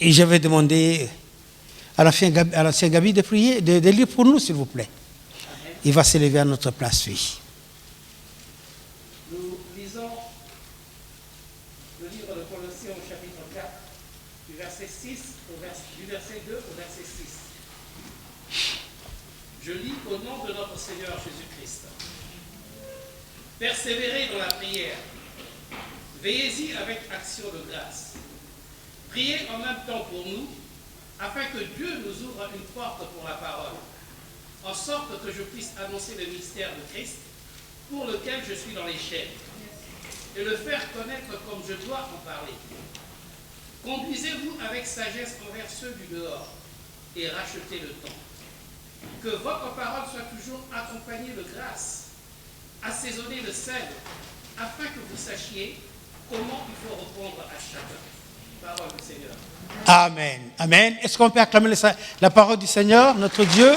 Et je vais demander à l'ancien Gabi de prier, de lire pour nous, s'il vous plaît. Il va s'élever à notre place, oui. Nous lisons le livre de Colossiens au chapitre 4, du verset 2 au verset 6. Je lis au nom de notre Seigneur Jésus-Christ. Persévérez dans la prière. Veillez-y avec action de grâce. Priez en même temps pour nous, afin que Dieu nous ouvre une porte pour la parole, en sorte que je puisse annoncer le mystère de Christ, pour lequel je suis dans les chaînes, et le faire connaître comme je dois en parler. Conduisez-vous avec sagesse envers ceux du dehors, et rachetez le temps. Que votre parole soit toujours accompagnée de grâce, assaisonnée de sel, afin que vous sachiez comment il faut répondre à chacun. Parole du Seigneur. Amen. Amen. Est-ce qu'on peut acclamer la parole du Seigneur, notre Dieu?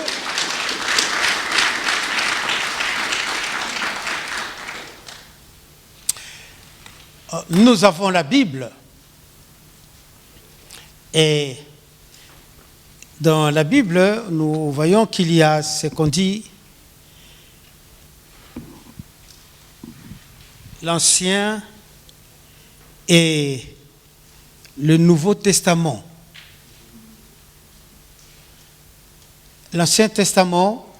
Nous avons la Bible. Et dans la Bible, nous voyons qu'il y a ce qu'on dit l'Ancien et le Nouveau Testament. L'Ancien Testament,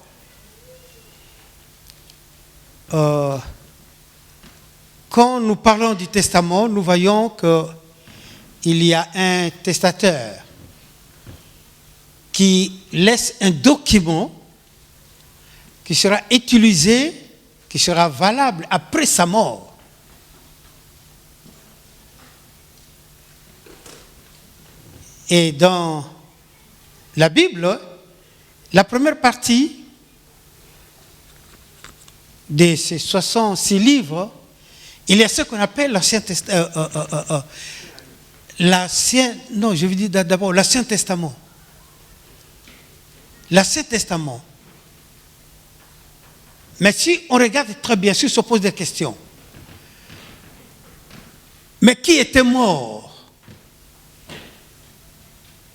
quand nous parlons du Testament, nous voyons qu'il y a un testateur qui laisse un document qui sera utilisé, qui sera valable après sa mort. Et dans la Bible, la première partie de ces 66 livres, il y a ce qu'on appelle l'Ancien Testament. D'abord l'Ancien Testament. L'Ancien Testament. Mais si on regarde très bien, si on se pose des questions, mais qui était mort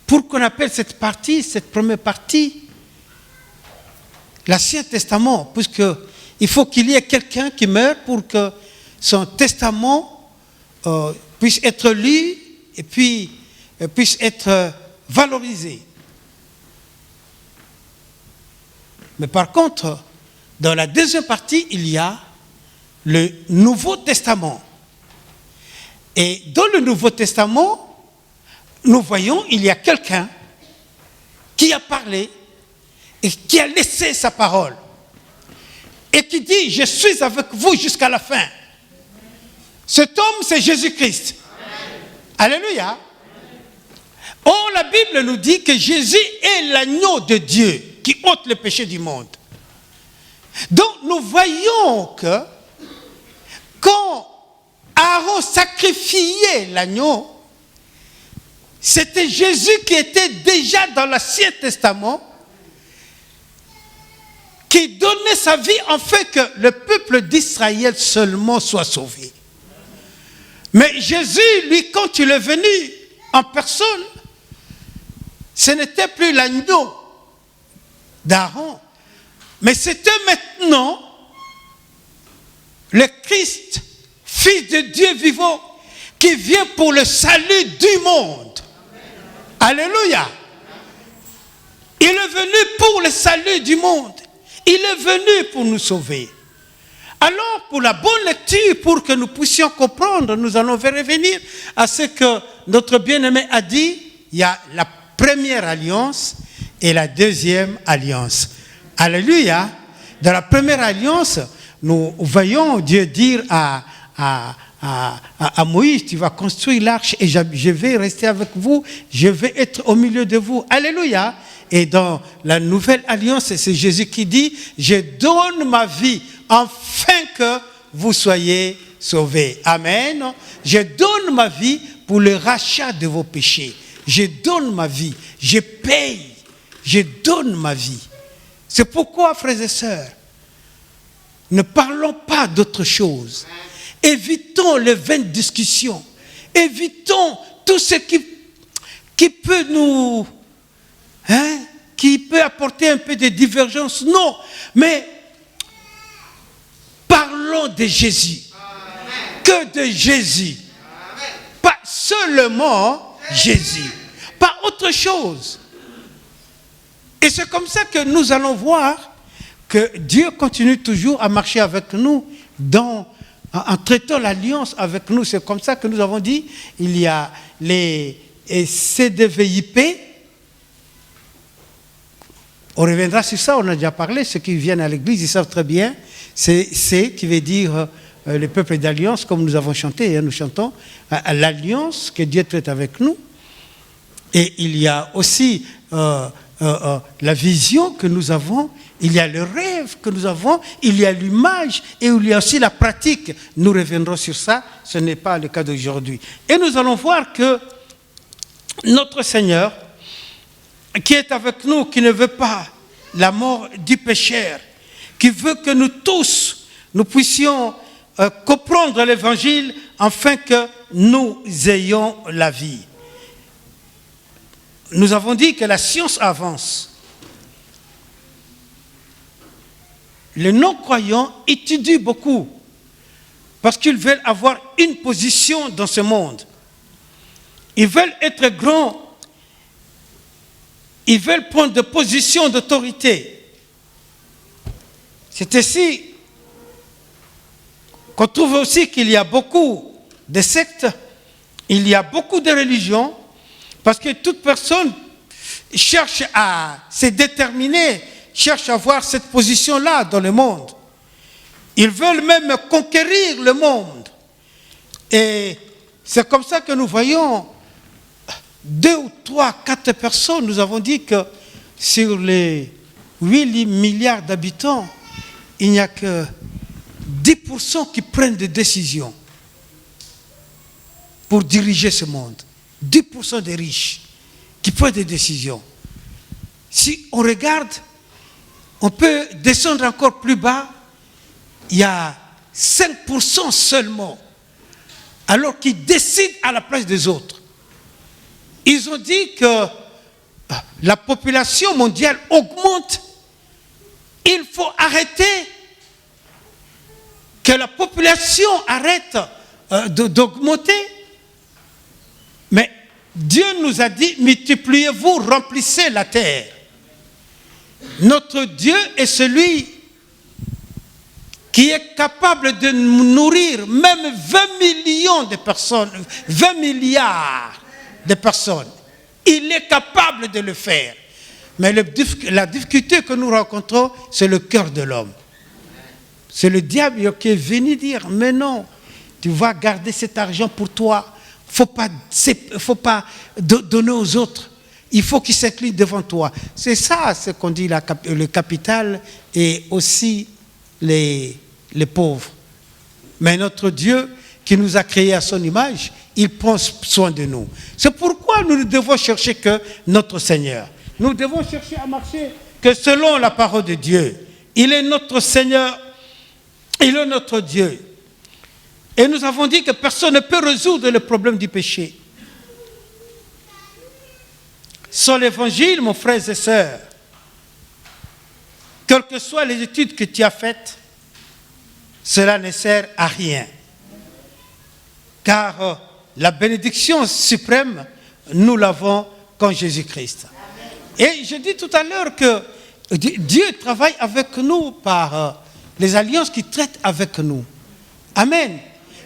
pour qu'on appelle cette partie, cette première partie, l'Ancien Testament, puisqu'il faut qu'il y ait quelqu'un qui meure pour que son testament puisse être lu et puis puisse être valorisé. Mais par contre, dans la deuxième partie, il y a le Nouveau Testament. Et dans le Nouveau Testament, nous voyons, il y a quelqu'un qui a parlé et qui a laissé sa parole. Et qui dit, je suis avec vous jusqu'à la fin. Cet homme, c'est Jésus-Christ. Alléluia. Or, la Bible nous dit que Jésus est l'agneau de Dieu qui ôte le péché du monde. Donc, nous voyons que quand Aaron sacrifiait l'agneau, c'était Jésus qui était déjà dans l'Ancien Testament, qui donnait sa vie en fait que le peuple d'Israël seulement soit sauvé. Mais Jésus, lui, quand il est venu en personne, ce n'était plus l'agneau d'Aaron, mais c'était maintenant le Christ, Fils de Dieu vivant, qui vient pour le salut du monde. Alléluia. Il est venu pour le salut du monde. Il est venu pour nous sauver. Alors, pour la bonne lecture, pour que nous puissions comprendre, nous allons revenir à ce que notre bien-aimé a dit. Il y a la première alliance et la deuxième alliance. Alléluia. Dans la première alliance, nous voyons Dieu dire à Moïse, tu vas construire l'arche et je vais rester avec vous, je vais être au milieu de vous. Alléluia. Et dans la nouvelle alliance, c'est Jésus qui dit, je donne ma vie afin que vous soyez sauvés. Amen. Je donne ma vie pour le rachat de vos péchés. Je donne ma vie, je paye, je donne ma vie. C'est pourquoi, frères et sœurs, ne parlons pas d'autre chose. Évitons les vaines discussions. Évitons tout ce qui peut nous... qui peut apporter un peu de divergence. Non, mais parlons de Jésus. Que de Jésus. Pas seulement Jésus. Pas autre chose. Et c'est comme ça que nous allons voir que Dieu continue toujours à marcher avec nous en traitant l'alliance avec nous. C'est comme ça que nous avons dit, il y a les CDVIP. On reviendra sur ça, on a déjà parlé. Ceux qui viennent à l'église, ils savent très bien. C'est C qui veut dire le peuple d'alliance, comme nous avons chanté, nous chantons l'alliance que Dieu traite avec nous. Et il y a aussi la vision que nous avons, il y a le rêve que nous avons, il y a l'image et il y a aussi la pratique. Nous reviendrons sur ça, ce n'est pas le cas d'aujourd'hui. Et nous allons voir que notre Seigneur, qui est avec nous, qui ne veut pas la mort du pécheur, qui veut que nous tous, nous puissions comprendre l'évangile afin que nous ayons la vie. Nous avons dit que la science avance. Les non-croyants étudient beaucoup parce qu'ils veulent avoir une position dans ce monde. Ils veulent être grands. Ils veulent prendre des positions d'autorité. C'est ici qu'on trouve aussi qu'il y a beaucoup de sectes, il y a beaucoup de religions, parce que toute personne cherche à se déterminer, cherche à avoir cette position-là dans le monde. Ils veulent même conquérir le monde. Et c'est comme ça que nous voyons 2 ou 3, 4 personnes. Nous avons dit que sur les 8 milliards d'habitants, il n'y a que 10% qui prennent des décisions pour diriger ce monde. 10% des riches qui prennent des décisions. Si on regarde, on peut descendre encore plus bas, il y a 5% seulement, alors qu'ils décident à la place des autres. Ils ont dit que la population mondiale augmente. Il faut arrêter que la population arrête d'augmenter. Mais Dieu nous a dit, multipliez-vous, remplissez la terre. Notre Dieu est celui qui est capable de nourrir même 20 millions de personnes, 20 milliards de personnes. Il est capable de le faire. Mais la difficulté que nous rencontrons, c'est le cœur de l'homme. C'est le diable qui est venu dire, mais non, tu vas garder cet argent pour toi. Faut pas donner aux autres. Il faut qu'ils s'inclinent devant toi. C'est ça ce qu'on dit le capital et aussi les pauvres. Mais notre Dieu qui nous a créés à son image, il prend soin de nous. C'est pourquoi nous ne devons chercher que notre Seigneur. Nous devons chercher à marcher que selon la parole de Dieu. Il est notre Seigneur, il est notre Dieu. Et nous avons dit que personne ne peut résoudre le problème du péché. Sans l'évangile, mon frère et sœur, quelles que soient les études que tu as faites, cela ne sert à rien. Car la bénédiction suprême, nous l'avons qu'en Jésus-Christ. Et je dis tout à l'heure que Dieu travaille avec nous par les alliances qu'il traite avec nous. Amen.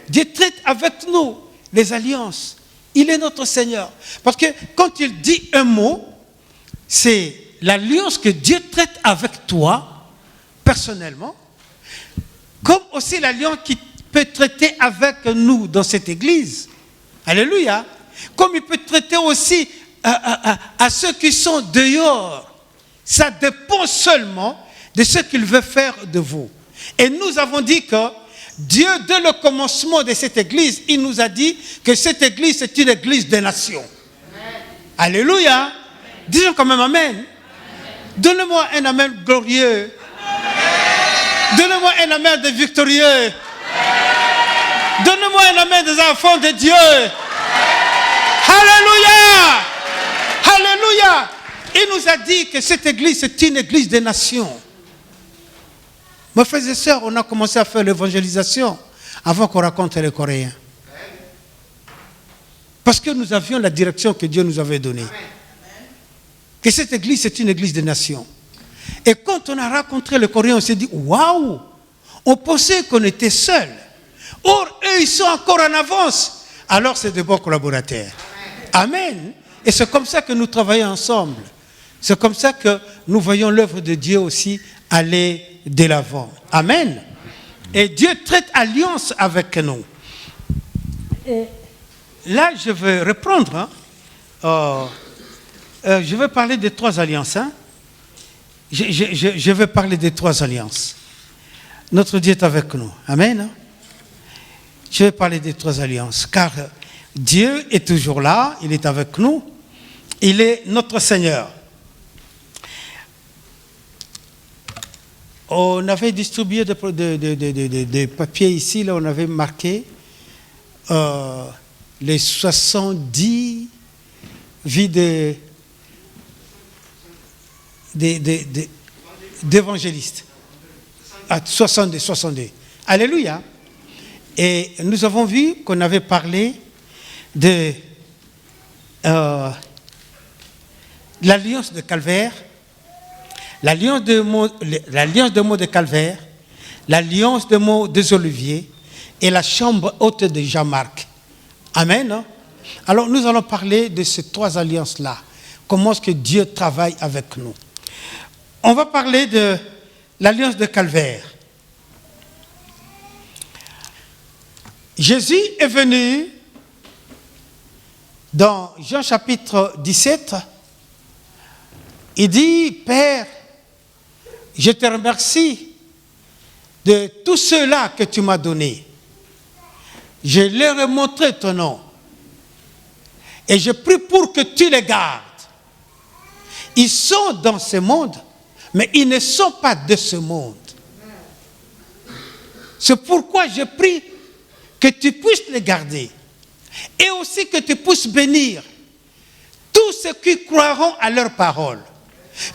Dieu traite avec nous les alliances. Il est notre Seigneur. Parce que quand il dit un mot, c'est l'alliance que Dieu traite avec toi, personnellement, comme aussi l'alliance qu'il peut traiter avec nous dans cette église. Alléluia. Comme il peut traiter aussi à ceux qui sont dehors. Ça dépend seulement de ce qu'il veut faire de vous. Et nous avons dit que Dieu, dès le commencement de cette église, il nous a dit que cette église est une église des nations. Amen. Alléluia. Amen. Disons quand même Amen. Donnez-moi un Amen glorieux. Amen. Donnez-moi un Amen de victorieux. Amen. Donnez-moi un Amen des enfants de Dieu. Amen. Alléluia. Alléluia. Il nous a dit que cette église, c'est une église des nations. Mes frères et sœurs, on a commencé à faire l'évangélisation avant qu'on raconte les Coréens. Parce que nous avions la direction que Dieu nous avait donnée. Que cette église, c'est une église des nations. Et quand on a rencontré les Coréens, on s'est dit, waouh, on pensait qu'on était seuls. Or, eux, ils sont encore en avance. Alors, c'est de bons collaborateurs. Amen. Et c'est comme ça que nous travaillons ensemble. C'est comme ça que nous voyons l'œuvre de Dieu aussi aller de l'avant. Amen. Et Dieu traite alliance avec nous. Et là, je vais reprendre. Je vais parler des 3 alliances. Je vais parler des 3 alliances. Notre Dieu est avec nous. Amen. Je vais parler des 3 alliances. Car Dieu est toujours là. Il est avec nous. Il est notre Seigneur. On avait distribué des papiers ici. Là, on avait marqué les 70 vies d'évangélistes. 62. Alléluia. Et nous avons vu qu'on avait parlé de l'alliance de Calvaire, l'alliance de Mont de Calvaire, l'alliance de Mont des Oliviers et la chambre haute de Jean-Marc. Amen. Alors nous allons parler de ces 3 alliances-là. Comment est-ce que Dieu travaille avec nous? On va parler de l'alliance de Calvaire. Jésus est venu dans Jean chapitre 17. Il dit, Père, je te remercie de tous ceux-là que tu m'as donnés. Je leur ai montré ton nom. Et je prie pour que tu les gardes. Ils sont dans ce monde, mais ils ne sont pas de ce monde. C'est pourquoi je prie que tu puisses les garder. Et aussi que tu puisses bénir tous ceux qui croiront à leur parole.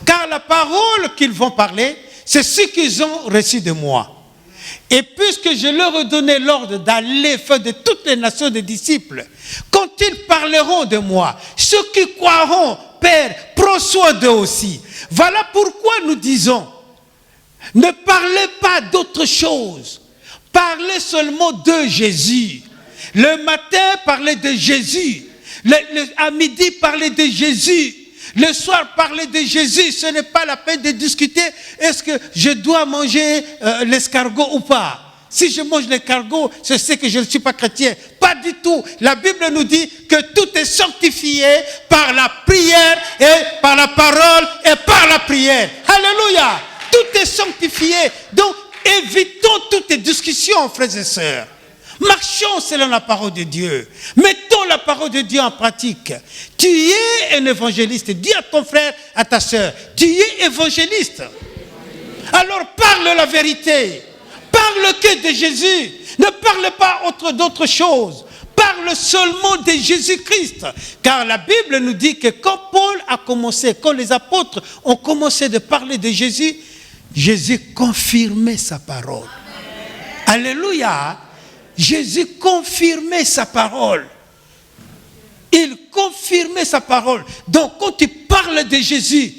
Car la parole qu'ils vont parler, c'est ce qu'ils ont reçu de moi. Et puisque je leur ai donné l'ordre d'aller faire de toutes les nations des disciples, quand ils parleront de moi, ceux qui croiront, Père, prends soin d'eux aussi. Voilà pourquoi nous disons, ne parlez pas d'autre chose. Parlez seulement de Jésus. Le matin, parlez de Jésus. À midi, parlez de Jésus. Le soir, parler de Jésus, ce n'est pas la peine de discuter. Est-ce que je dois manger l'escargot ou pas? Si je mange l'escargot, je sais que je ne suis pas chrétien. Pas du tout. La Bible nous dit que tout est sanctifié par la prière et par la parole et par la prière. Alléluia. Tout est sanctifié. Donc, évitons toutes les discussions, frères et sœurs. Marchons selon la parole de Dieu. Mettons la parole de Dieu en pratique. Tu es un évangéliste. Dis à ton frère, à ta sœur, tu es évangéliste. Alors parle la vérité. Parle que de Jésus. Ne parle pas d'autre chose. Parle seulement de Jésus-Christ. Car la Bible nous dit que quand Paul a commencé, quand les apôtres ont commencé de parler de Jésus, Jésus confirmait sa parole. Alléluia. Jésus confirmait sa parole. Il confirmait sa parole. Donc quand tu parles de Jésus,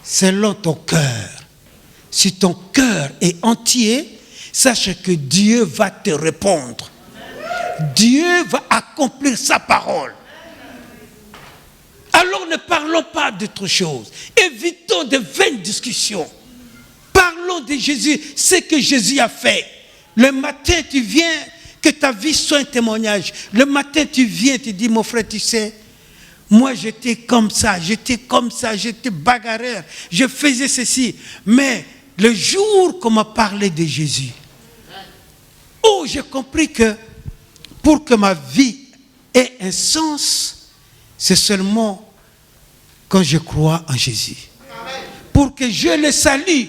selon ton cœur, si ton cœur est entier, sache que Dieu va te répondre. Dieu va accomplir sa parole. Alors ne parlons pas d'autre chose. Évitons de vaines discussions. Parlons de Jésus, ce que Jésus a fait. Le matin, tu viens, que ta vie soit un témoignage. Le matin, tu viens, tu dis, mon frère, tu sais, moi, j'étais comme ça, j'étais bagarreur, je faisais ceci. Mais le jour qu'on m'a parlé de Jésus, oh, j'ai compris que pour que ma vie ait un sens, c'est seulement quand je crois en Jésus. Pour que je le salue,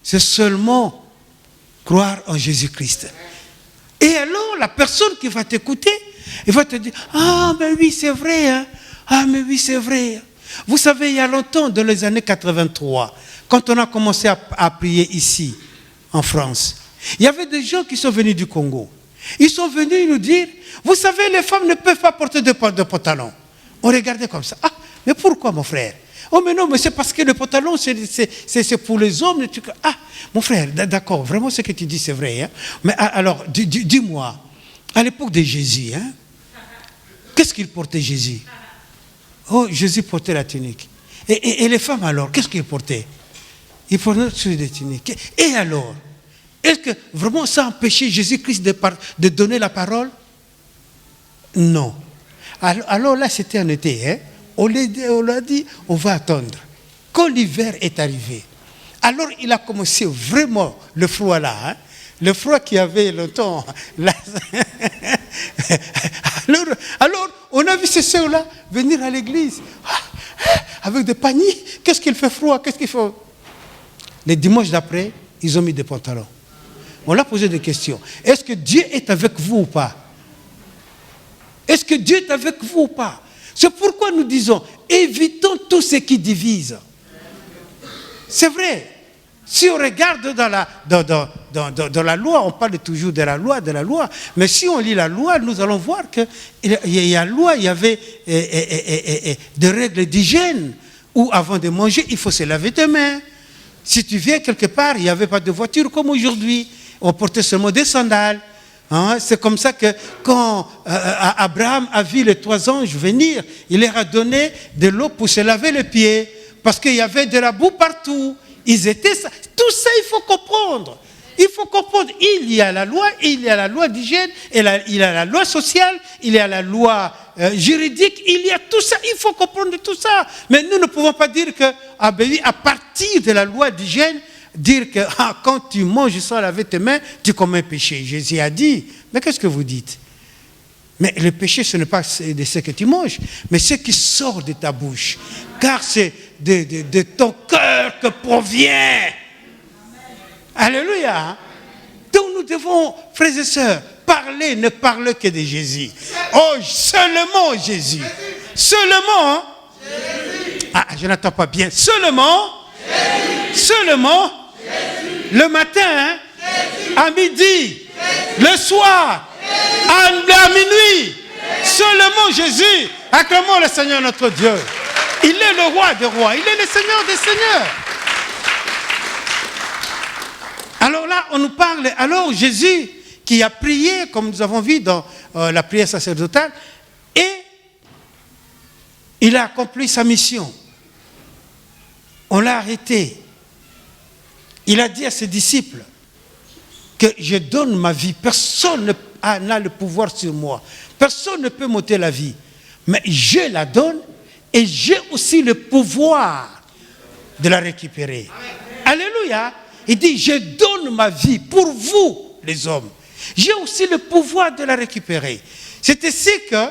c'est seulement croire en Jésus-Christ. Et alors, la personne qui va t'écouter, elle va te dire, ah, ben oui, c'est vrai, hein? Ah, mais oui, c'est vrai. Vous savez, il y a longtemps, dans les années 83, quand on a commencé à prier ici, en France, il y avait des gens qui sont venus du Congo. Ils sont venus nous dire, vous savez, les femmes ne peuvent pas porter de pantalon. On regardait comme ça. Ah, mais pourquoi, mon frère? Oh, mais non, mais c'est parce que le pantalon, c'est pour les hommes. Ah, mon frère, d'accord, vraiment ce que tu dis, c'est vrai. Hein? Mais alors, dis-moi, à l'époque de Jésus, hein, qu'est-ce qu'il portait, Jésus? Oh, Jésus portait la tunique. Et les femmes, alors, qu'est-ce qu'ils portaient? Ils portaient des tuniques. Et alors, est-ce que vraiment ça empêchait Jésus-Christ de donner la parole? Non. Alors là, c'était en été. Hein? On l'a dit, on va attendre. Quand l'hiver est arrivé, alors il a commencé vraiment le froid là. Hein? Le froid qu'il y avait longtemps. Là. Alors, on a vu ces sœurs-là venir à l'église avec des paniers. Qu'est-ce qu'il fait froid? Qu'est-ce qu'il faut? Les dimanches d'après, ils ont mis des pantalons. On leur a posé des questions. Est-ce que Dieu est avec vous ou pas? Est-ce que Dieu est avec vous ou pas? C'est pourquoi nous disons, évitons tout ce qui divise. C'est vrai. Si on regarde dans la loi, on parle toujours de la loi, mais si on lit la loi, nous allons voir qu'il y avait des règles d'hygiène, où avant de manger, il faut se laver les mains. Si tu viens quelque part, il n'y avait pas de voiture comme aujourd'hui, on portait seulement des sandales. Hein? C'est comme ça que quand Abraham a vu les 3 anges venir, il leur a donné de l'eau pour se laver les pieds, parce qu'il y avait de la boue partout. Ils étaient ça. Tout ça, il faut comprendre. Il faut comprendre. Il y a la loi, il y a la loi d'hygiène, il y a la loi sociale, il y a la loi juridique, il y a tout ça. Il faut comprendre tout ça. Mais nous ne pouvons pas dire que, à partir de la loi d'hygiène, dire que quand tu manges sans laver tes mains, tu commets un péché. Jésus a dit, mais qu'est-ce que vous dites? Mais le péché, ce n'est pas de ce que tu manges, mais ce qui sort de ta bouche. Car c'est de ton cœur que provient. Alléluia. Donc nous devons, frères et sœurs, parler, ne parler que de Jésus. Oh, seulement Jésus. Seulement. Hein? Ah, je n'entends pas bien. Seulement. Seulement. Le matin, hein? À midi, le soir, à minuit. Seulement Jésus. Acclamons le Seigneur notre Dieu. Il est le roi des rois. Il est le Seigneur des seigneurs. Alors là, on nous parle. Alors Jésus, qui a prié, comme nous avons vu dans la prière sacerdotale, et il a accompli sa mission. On l'a arrêté. Il a dit à ses disciples que je donne ma vie. Personne n'a le pouvoir sur moi. Personne ne peut m'ôter la vie. Mais je la donne et j'ai aussi le pouvoir de la récupérer. Amen. Alléluia. Il dit, je donne ma vie pour vous, les hommes. J'ai aussi le pouvoir de la récupérer. C'est ainsi que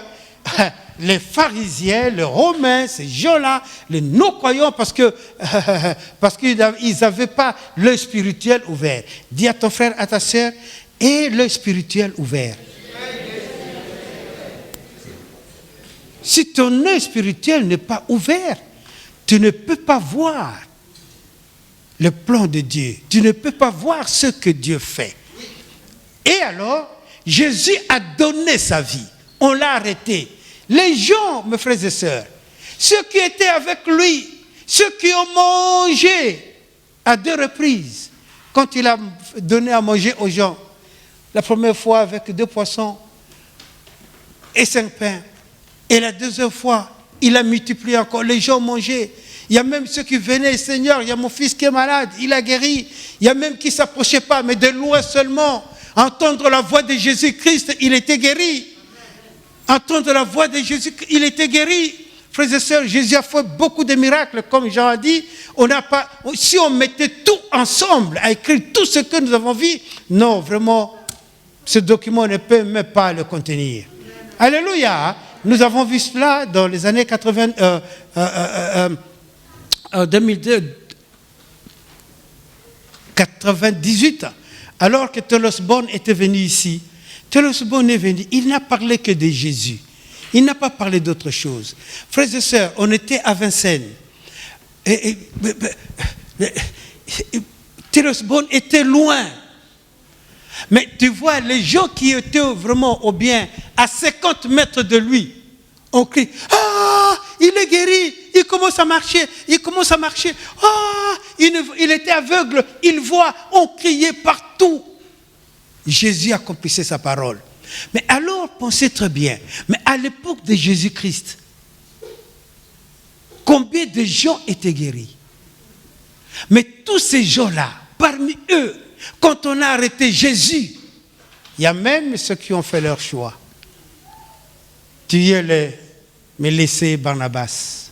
les pharisiens, les romains, ces gens-là, les non-croyants, parce qu'ils n'avaient pas l'œil spirituel ouvert. Dis à ton frère, à ta sœur, et l'œil spirituel ouvert. Si ton œil spirituel n'est pas ouvert, tu ne peux pas voir le plan de Dieu. Tu ne peux pas voir ce que Dieu fait. Et alors, Jésus a donné sa vie. On l'a arrêté. Les gens, mes frères et sœurs, ceux qui étaient avec lui, ceux qui ont mangé à 2 reprises, quand il a donné à manger aux gens, la première fois avec 2 poissons et 5 pains, et la deuxième fois, il a multiplié encore, les gens mangeaient. Il y a même ceux qui venaient, Seigneur, il y a mon fils qui est malade, il a guéri. Il y a même qui ne s'approchaient pas, mais de loin seulement. Entendre la voix de Jésus-Christ, il était guéri. Entendre la voix de Jésus, il était guéri. Frères et sœurs, Jésus a fait beaucoup de miracles, comme Jean a dit. Si on mettait tout ensemble, à écrire tout ce que nous avons vu, non, vraiment, ce document ne peut même pas le contenir. Alléluia. Nous avons vu cela dans les années 98, alors que Telos Born était venu ici. Telos Born est venu, il n'a parlé que de Jésus. Il n'a pas parlé d'autre chose. Frères et sœurs, on était à Vincennes. Terrebonne était loin. Mais tu vois, les gens qui étaient vraiment au bien, à 50 mètres de lui, on crie, « Ah, il est guéri, il commence à marcher, il commence à marcher. Ah, il était aveugle, il voit. » On criait partout. Jésus accomplissait sa parole. Mais alors, pensez très bien, mais à l'époque de Jésus-Christ, combien de gens étaient guéris? Mais tous ces gens-là, parmi eux, quand on a arrêté Jésus, il y a même ceux qui ont fait leur choix. Tuer mais laisser Barnabas.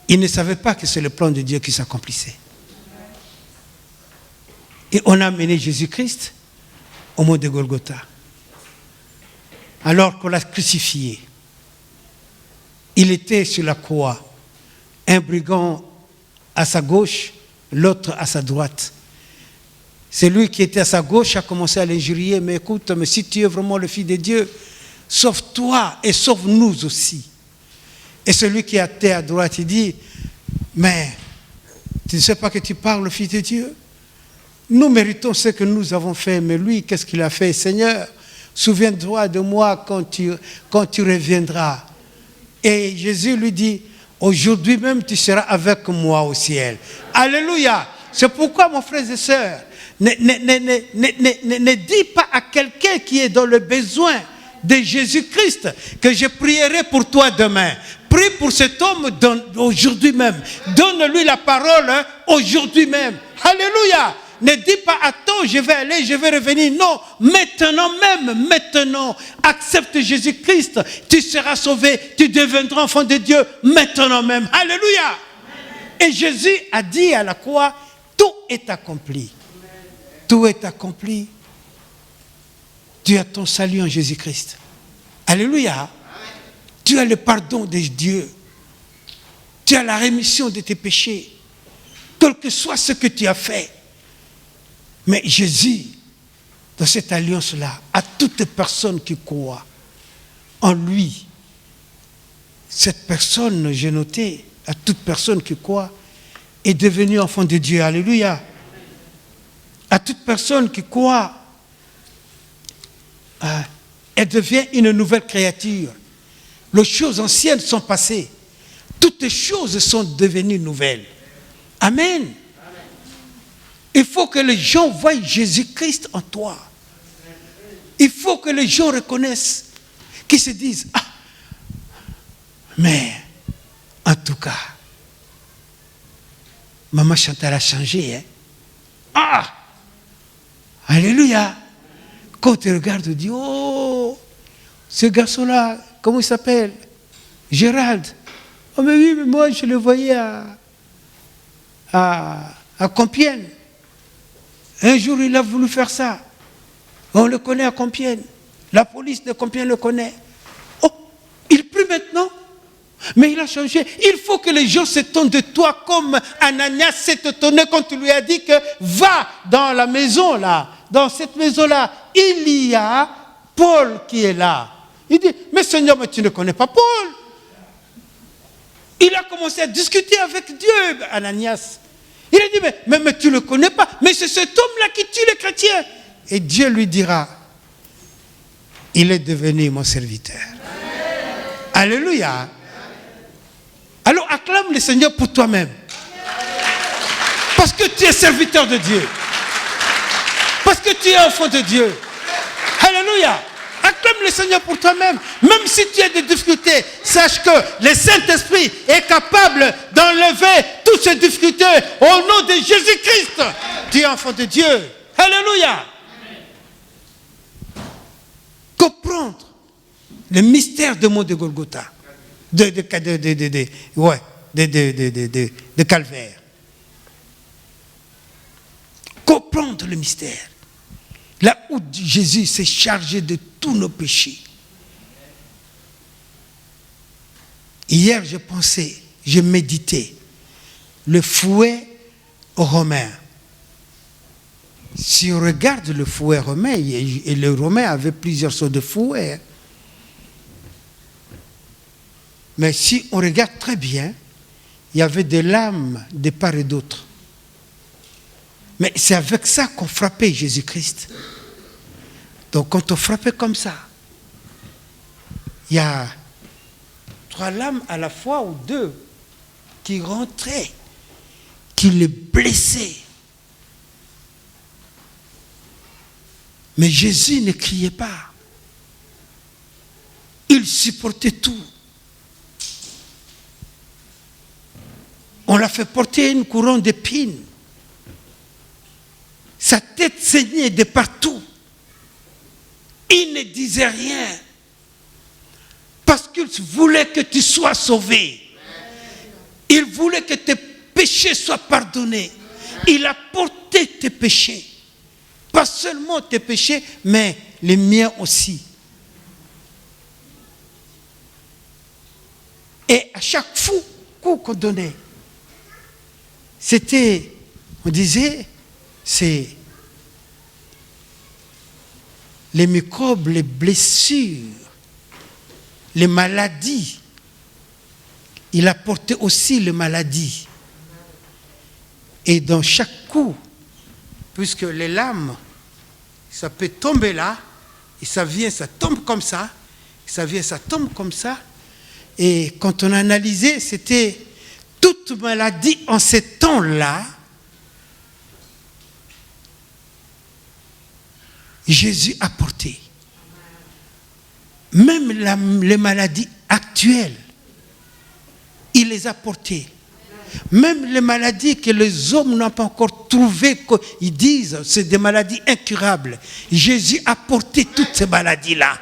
Ils ne savaient pas que c'est le plan de Dieu qui s'accomplissait. Et on a amené Jésus-Christ au mont de Golgotha. Alors qu'on l'a crucifié, il était sur la croix, un brigand à sa gauche, l'autre à sa droite. Celui qui était à sa gauche a commencé à l'injurier, mais écoute, mais si tu es vraiment le Fils de Dieu, sauve-toi et sauve-nous aussi. Et celui qui était à droite, il dit, mais tu ne sais pas que tu parles, le Fils de Dieu? Nous méritons ce que nous avons fait, mais lui, qu'est-ce qu'il a fait? Seigneur, souviens-toi de moi quand tu reviendras. Et Jésus lui dit, aujourd'hui même tu seras avec moi au ciel. Alléluia. C'est pourquoi, mon frère et sœur, ne dis pas à quelqu'un qui est dans le besoin de Jésus-Christ que je prierai pour toi demain. Prie pour cet homme aujourd'hui même. Donne-lui la parole aujourd'hui même. Alléluia. Ne dis pas, attends, je vais aller, je vais revenir. Non, maintenant, accepte Jésus-Christ. Tu seras sauvé, tu deviendras enfant de Dieu maintenant même. Alléluia. Et Jésus a dit à la croix, tout est accompli. Tout est accompli. Tu as ton salut en Jésus-Christ. Alléluia. Tu as le pardon de Dieu. Tu as la rémission de tes péchés. Quel que soit ce que tu as fait. Mais Jésus, dans cette alliance-là, à toute personne qui croit en lui, cette personne, j'ai noté, à toute personne qui croit, est devenue enfant de Dieu. Alléluia. À toute personne qui croit, elle devient une nouvelle créature. Les choses anciennes sont passées. Toutes les choses sont devenues nouvelles. Amen. Il faut que les gens voient Jésus-Christ en toi. Il faut que les gens reconnaissent, qu'ils se disent, ah, mais en tout cas, Maman Chantal a changé. Hein? Ah, alléluia. Quand tu regardes, tu dis, oh, ce garçon-là, comment il s'appelle? Gérald. Oh, mais oui, mais moi, je le voyais à Compiègne. Un jour, il a voulu faire ça. On le connaît à Compiègne. La police de Compiègne le connaît. Oh, il prie maintenant. Mais il a changé. Il faut que les gens s'étonnent de toi comme Ananias s'est étonné quand tu lui as dit que va dans la maison là. Dans cette maison-là, il y a Paul qui est là. Il dit, mais Seigneur, mais tu ne connais pas Paul. Il a commencé à discuter avec Dieu, Ananias. Il a dit, mais tu ne le connais pas. Mais c'est cet homme-là qui tue les chrétiens. Et Dieu lui dira, il est devenu mon serviteur. Alléluia. Alors acclame le Seigneur pour toi-même. Parce que tu es serviteur de Dieu. Parce que tu es enfant de Dieu. Alléluia. Acclame le Seigneur pour toi-même. Même si tu as des difficultés, sache que le Saint-Esprit est capable d'enlever toutes ces difficultés au nom de Jésus-Christ. Tu es enfant de Dieu. Alléluia. Comprendre le mystère du mont de Golgotha, de Calvaire. Comprendre le mystère. Là où Jésus s'est chargé de tous nos péchés. Hier, je pensais, je méditais le fouet romain. si on regarde le fouet romain, et les Romains avaient plusieurs sortes de fouets, mais si on regarde très bien, il y avait des lames de part et d'autre. Mais c'est avec ça qu'on frappait Jésus-Christ. Donc quand on frappait comme ça, il y a 3 lames à la fois ou 2 qui rentraient, qui le blessaient. Mais Jésus ne criait pas. Il supportait tout. On l'a fait porter une couronne d'épines. Sa tête saignait de partout. Il ne disait rien. Parce qu'il voulait que tu sois sauvé. Il voulait que tes péchés soient pardonnés. Il a porté tes péchés. Pas seulement tes péchés, mais les miens aussi. Et à chaque coup qu'on donnait, c'était, on disait, c'est les microbes, les blessures, les maladies. Il a porté aussi les maladies. Et dans chaque coup, puisque les lames, ça peut tomber là, et ça vient, ça tombe comme ça, ça vient, ça tombe comme ça. Et quand on a analysé, c'était toute maladie en ces temps-là. Jésus a porté. Même les maladies actuelles, il les a portées. Même les maladies que les hommes n'ont pas encore trouvées, ils disent c'est des maladies incurables. Jésus a porté toutes ces maladies-là.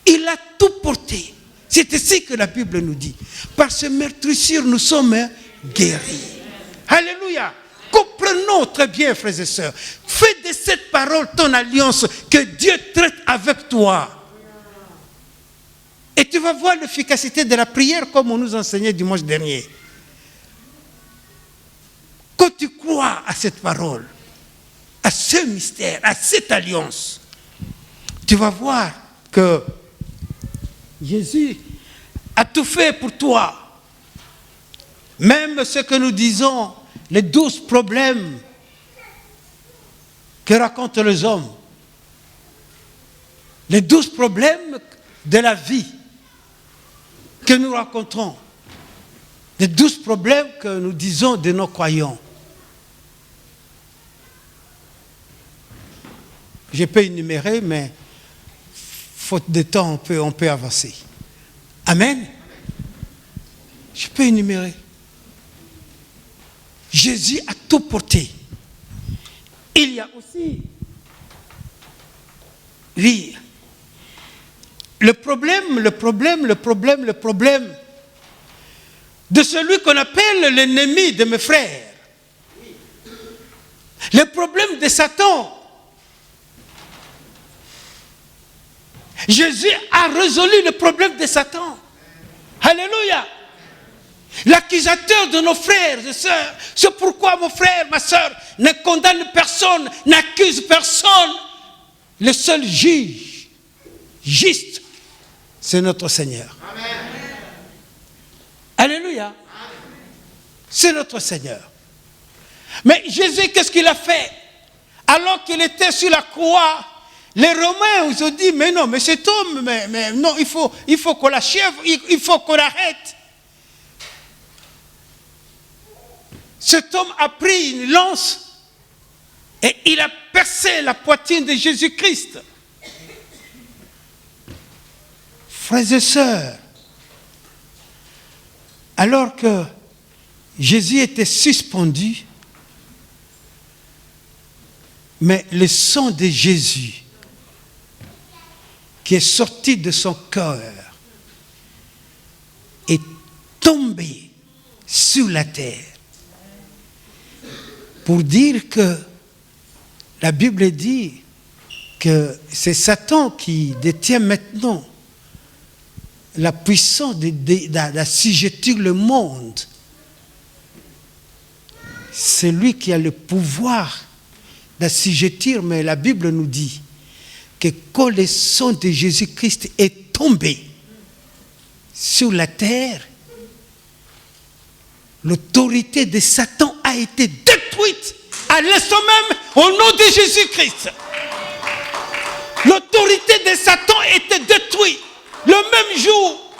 Il a tout porté. C'est ainsi que la Bible nous dit. Par ce meurtrissure, nous sommes guéris. Alléluia. Comprenons très bien, frères et sœurs. Fais de cette parole ton alliance que Dieu traite avec toi. Et tu vas voir l'efficacité de la prière comme on nous enseignait dimanche dernier. Quand tu crois à cette parole, à ce mystère, à cette alliance, tu vas voir que Jésus a tout fait pour toi. Même ce que nous disons, les 12 problèmes que racontent les hommes, les 12 problèmes de la vie que nous rencontrons, les 12 problèmes que nous disons de nos croyants. Je peux énumérer, mais faute de temps, on peut avancer. Amen. Je peux énumérer. Jésus a tout porté. Il y a aussi le problème de celui qu'on appelle l'ennemi de mes frères. Le problème de Satan. Jésus a résolu le problème de Satan. Alléluia. L'accusateur de nos frères et sœurs. C'est pourquoi mon frère, ma sœur, ne condamne personne, n'accuse personne. Le seul juge juste, c'est notre Seigneur. Amen. Alléluia. C'est notre Seigneur. Mais Jésus, qu'est-ce qu'il a fait? Alors qu'il était sur la croix, les Romains ils ont dit, mais non, mais cet homme, mais non, il faut qu'on l'achève, il faut qu'on l'arrête. Cet homme a pris une lance et il a percé la poitrine de Jésus-Christ. Frères et sœurs, alors que Jésus était suspendu, mais le sang de Jésus qui est sorti de son cœur est tombé sur la terre. Pour dire que la Bible dit que c'est Satan qui détient maintenant la puissance d'assujettir le monde. c'est lui qui a le pouvoir d'assujettir, mais la Bible nous dit que quand le sang de Jésus-Christ est tombé sur la terre, l'autorité de Satan a été détruite à l'instant même au nom de Jésus-Christ. L'autorité de Satan était détruite le même jour.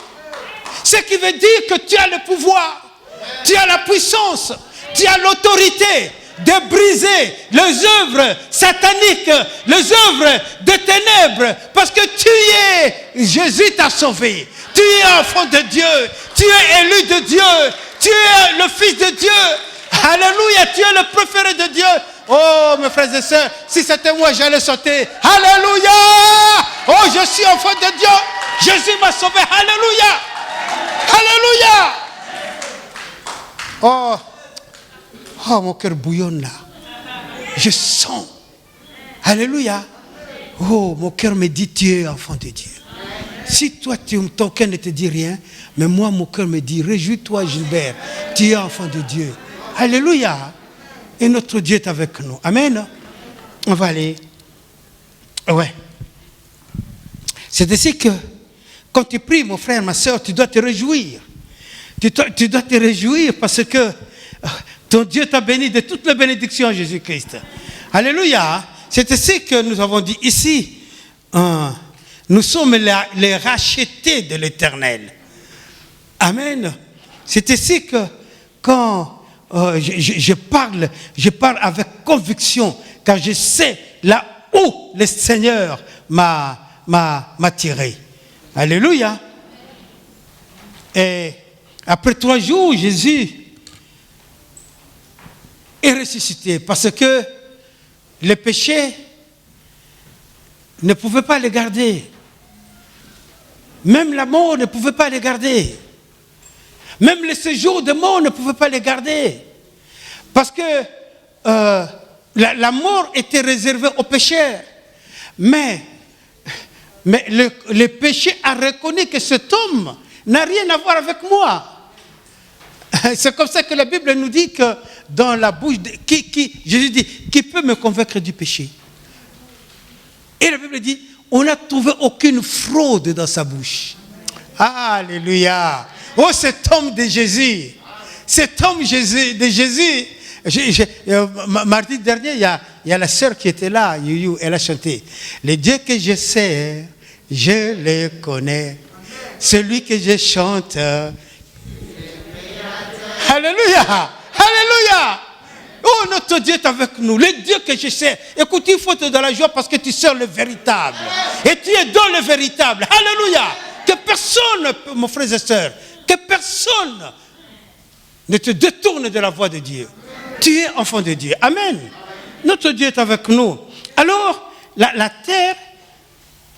Ce qui veut dire que tu as le pouvoir, tu as la puissance, tu as l'autorité de briser les œuvres sataniques, les œuvres de ténèbres, parce que Jésus t'a sauvé. Tu es enfant de Dieu, tu es élu de Dieu, tu es le fils de Dieu. Alléluia, tu es le préféré de Dieu. Oh, mes frères et sœurs, si c'était moi, j'allais sauter. Alléluia! Oh, je suis enfant de Dieu. Jésus m'a sauvé. Alléluia! Alléluia! Oh, mon cœur bouillonne là. Je sens. Alléluia. Oh, mon cœur me dit, tu es enfant de Dieu. Si toi, ton cœur ne te dit rien, mais moi, mon cœur me dit, réjouis-toi, Gilbert, tu es enfant de Dieu. Alléluia. Et notre Dieu est avec nous. Amen. On va aller. Ouais. C'est ainsi que, quand tu pries, mon frère, ma soeur, tu dois te réjouir. Tu dois te réjouir parce que ton Dieu t'a béni de toutes les bénédictions en Jésus-Christ. Alléluia. C'est ainsi que nous avons dit ici, nous sommes les rachetés de l'Éternel. Amen. C'est ainsi que quand je parle avec conviction, car je sais là où le Seigneur m'a tiré. Alléluia. Et après 3 jours, Jésus est ressuscité parce que les péchés ne pouvaient pas les garder. Même la mort ne pouvait pas les garder. Même les séjours de mort ne pouvaient pas les garder. Parce que la mort était réservée aux pécheurs. Mais le péché a reconnu que cet homme n'a rien à voir avec moi. C'est comme ça que la Bible nous dit que dans la bouche, Jésus dit, qui peut me convaincre du péché? Et la Bible dit, on n'a trouvé aucune fraude dans sa bouche. Alléluia. Oh, cet homme de Jésus. Cet homme de Jésus. Mardi dernier, il y a la sœur qui était là, Youyou, elle a chanté. Le Dieu que je sais, je le connais. Celui que je chante. Alléluia. Alléluia. Oh, notre Dieu est avec nous. Le Dieu que je sais. Écoute, il faut être dans la joie parce que tu sers le véritable. Et tu es dans le véritable. Alléluia. Que personne, mon frère et soeur, que personne ne te détourne de la voie de Dieu. Tu es enfant de Dieu. Amen. Notre Dieu est avec nous. Alors, la terre,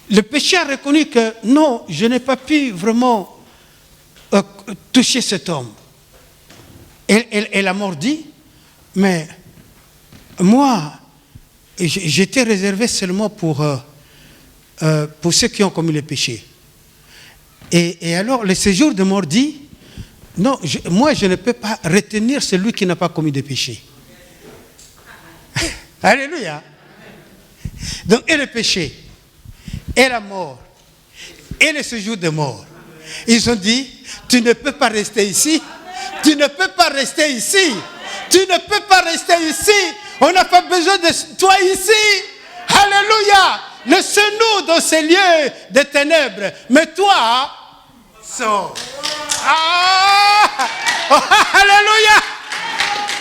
le péché a reconnu que non, je n'ai pas pu vraiment toucher cet homme. Et la mort dit, mais moi, j'étais réservé seulement pour ceux qui ont commis le péché. Et alors, le séjour de mort dit, non, moi je ne peux pas retenir celui qui n'a pas commis de péché. Alléluia. Donc, et le péché, et la mort, et le séjour de mort, ils ont dit, tu ne peux pas rester ici, tu ne peux pas rester ici, tu ne peux pas rester ici, on n'a pas besoin de toi ici. Alléluia. Laisse-nous dans ces lieux de ténèbres, mais toi, sors. Ah! Oh, alléluia.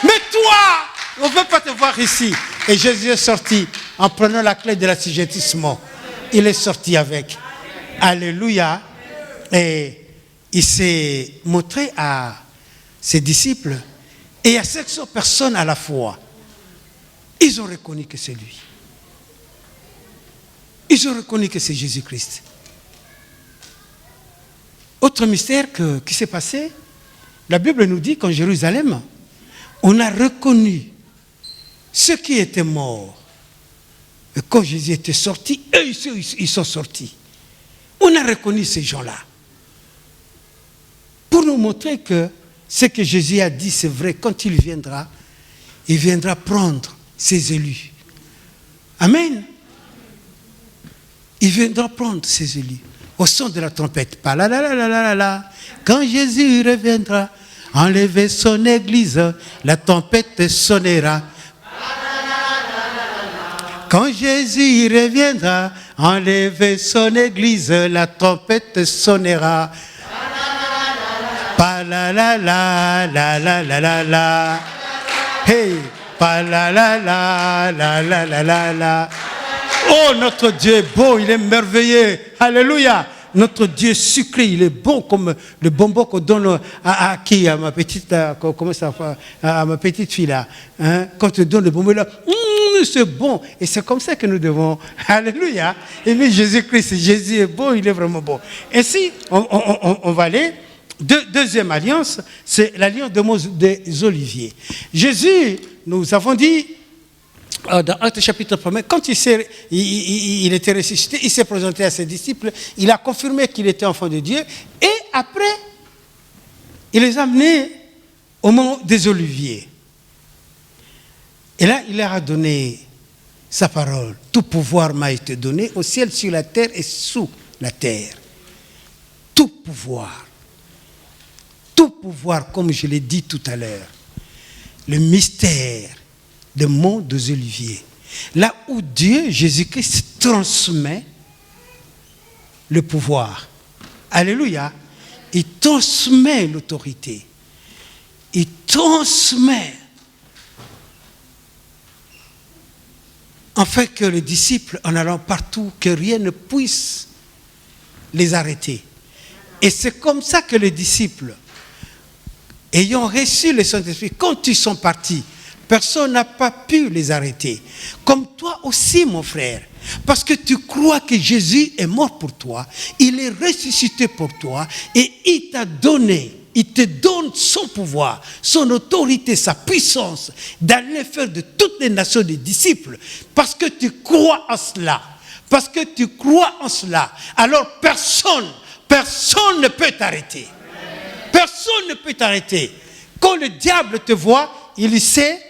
Mais toi, on ne veut pas te voir ici. Et Jésus est sorti en prenant la clé de l'assujettissement. Il est sorti avec. Alléluia. Et il s'est montré à ses disciples et à 700 personnes à la fois. Ils ont reconnu que c'est lui. Ils ont reconnu que c'est Jésus-Christ. Autre mystère qui s'est passé, la Bible nous dit qu'en Jérusalem, on a reconnu ceux qui étaient morts. Et quand Jésus était sorti, eux, ils sont sortis. On a reconnu ces gens-là. Pour nous montrer que ce que Jésus a dit, c'est vrai, quand il viendra, il viendra prendre ses élus. Amen. Il viendra prendre ses élus au son de la trompette. Quand Jésus reviendra, enlever son église, la trompette sonnera. Quand Jésus reviendra, enlever son église, la trompette sonnera. Pa la la la la la la la la. Hey, pa la la la la la la la la. Oh, notre Dieu est beau, il est merveilleux. Alléluia. Notre Dieu est sucré, il est bon comme le bonbon qu'on donne à qui? À ma petite, comment ça fait? À ma petite fille là. Hein? Quand tu donnes le bonbon là, c'est bon. Et c'est comme ça que nous devons. Alléluia. Et puis Jésus-Christ, Jésus est bon, il est vraiment bon. Ainsi, on va aller. Deuxième alliance, c'est l'alliance des oliviers. Jésus, nous avons dit, dans Actes chapitre 1, quand il était ressuscité, il s'est présenté à ses disciples, il a confirmé qu'il était enfant de Dieu, et après, il les a amenés au mont des Oliviers. Et là, il leur a donné sa parole. Tout pouvoir m'a été donné au ciel, sur la terre et sous la terre. Tout pouvoir. Tout pouvoir, comme je l'ai dit tout à l'heure. Le mystère des monts des Oliviers. Là où Dieu, Jésus-Christ, transmet le pouvoir. Alléluia. Il transmet l'autorité. Il transmet. Afin que les disciples, en allant partout, que rien ne puisse les arrêter. Et c'est comme ça que les disciples, ayant reçu le Saint-Esprit, quand ils sont partis, personne n'a pas pu les arrêter. Comme toi aussi, mon frère. Parce que tu crois que Jésus est mort pour toi, il est ressuscité pour toi, et il t'a donné, il te donne son pouvoir, son autorité, sa puissance, d'aller faire de toutes les nations des disciples. Parce que tu crois en cela. Parce que tu crois en cela. Alors personne ne peut t'arrêter. Personne ne peut t'arrêter. Quand le diable te voit, il sait,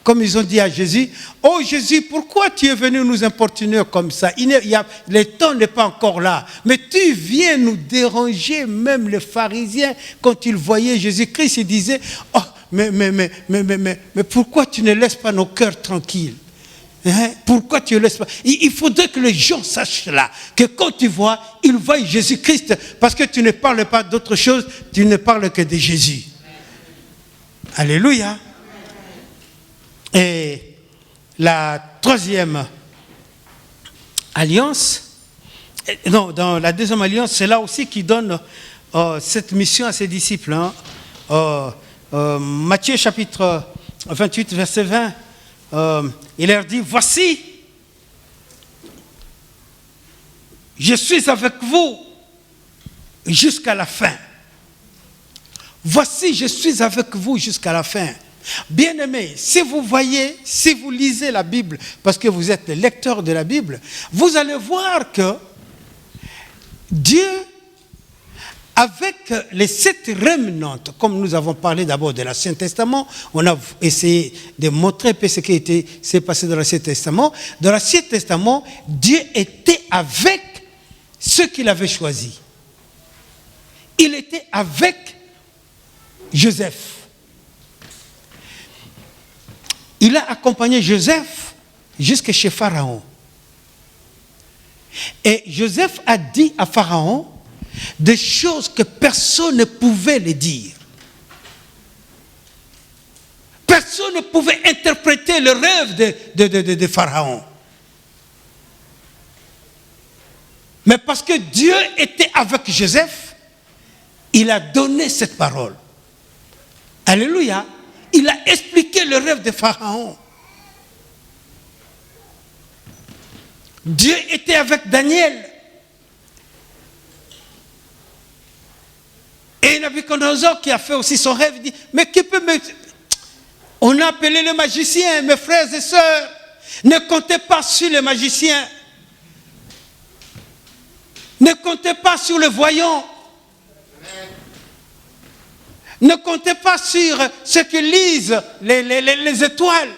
comme ils ont dit à Jésus, « Oh Jésus, pourquoi tu es venu nous importuner comme ça? Le temps n'est pas encore là. Mais tu viens nous déranger, même les pharisiens, quand ils voyaient Jésus-Christ, ils disaient, « Oh, mais pourquoi tu ne laisses pas nos cœurs tranquilles? Hein? Pourquoi tu ne laisses pas ?» Il faudrait que les gens sachent cela, que quand tu vois, ils voient Jésus-Christ, parce que tu ne parles pas d'autre chose, tu ne parles que de Jésus. Alléluia. Et la troisième alliance, non, dans la deuxième alliance, c'est là aussi qu'il donne cette mission à ses disciples. Hein. Matthieu chapitre 28, verset 20, il leur dit, « Voici, je suis avec vous jusqu'à la fin. Voici, je suis avec vous jusqu'à la fin. » Bien-aimés, si vous voyez, si vous lisez la Bible, parce que vous êtes lecteur de la Bible, vous allez voir que Dieu, avec les 7 remnants, comme nous avons parlé d'abord de l'Ancien Testament, on a essayé de montrer un peu ce qui s'est passé dans l'Ancien Testament. Dans l'Ancien Testament, Dieu était avec ceux qu'il avait choisis. Il était avec Joseph. Il a accompagné Joseph jusqu'à chez Pharaon. Et Joseph a dit à Pharaon des choses que personne ne pouvait le dire. Personne ne pouvait interpréter le rêve de Pharaon. Mais parce que Dieu était avec Joseph, il a donné cette parole. Alléluia. Il a expliqué le rêve de Pharaon. Dieu était avec Daniel. Et Nabuchodonosor qui a fait aussi son rêve, il dit, mais qui peut me... On a appelé les magiciens, mes frères et sœurs. Ne comptez pas sur les magiciens. Ne comptez pas sur les voyants. Ne comptez pas sur ceux qui lisent les étoiles.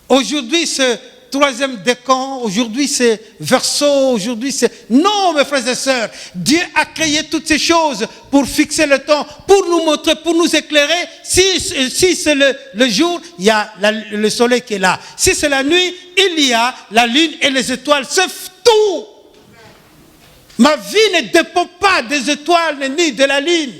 Aujourd'hui, c'est troisième décan, aujourd'hui c'est verseau, aujourd'hui c'est... Non, mes frères et sœurs, Dieu a créé toutes ces choses pour fixer le temps, pour nous montrer, pour nous éclairer. Si c'est le jour, il y a le soleil qui est là. Si c'est la nuit, il y a la lune et les étoiles. C'est tout. Ma vie ne dépend pas des étoiles ni de la lune.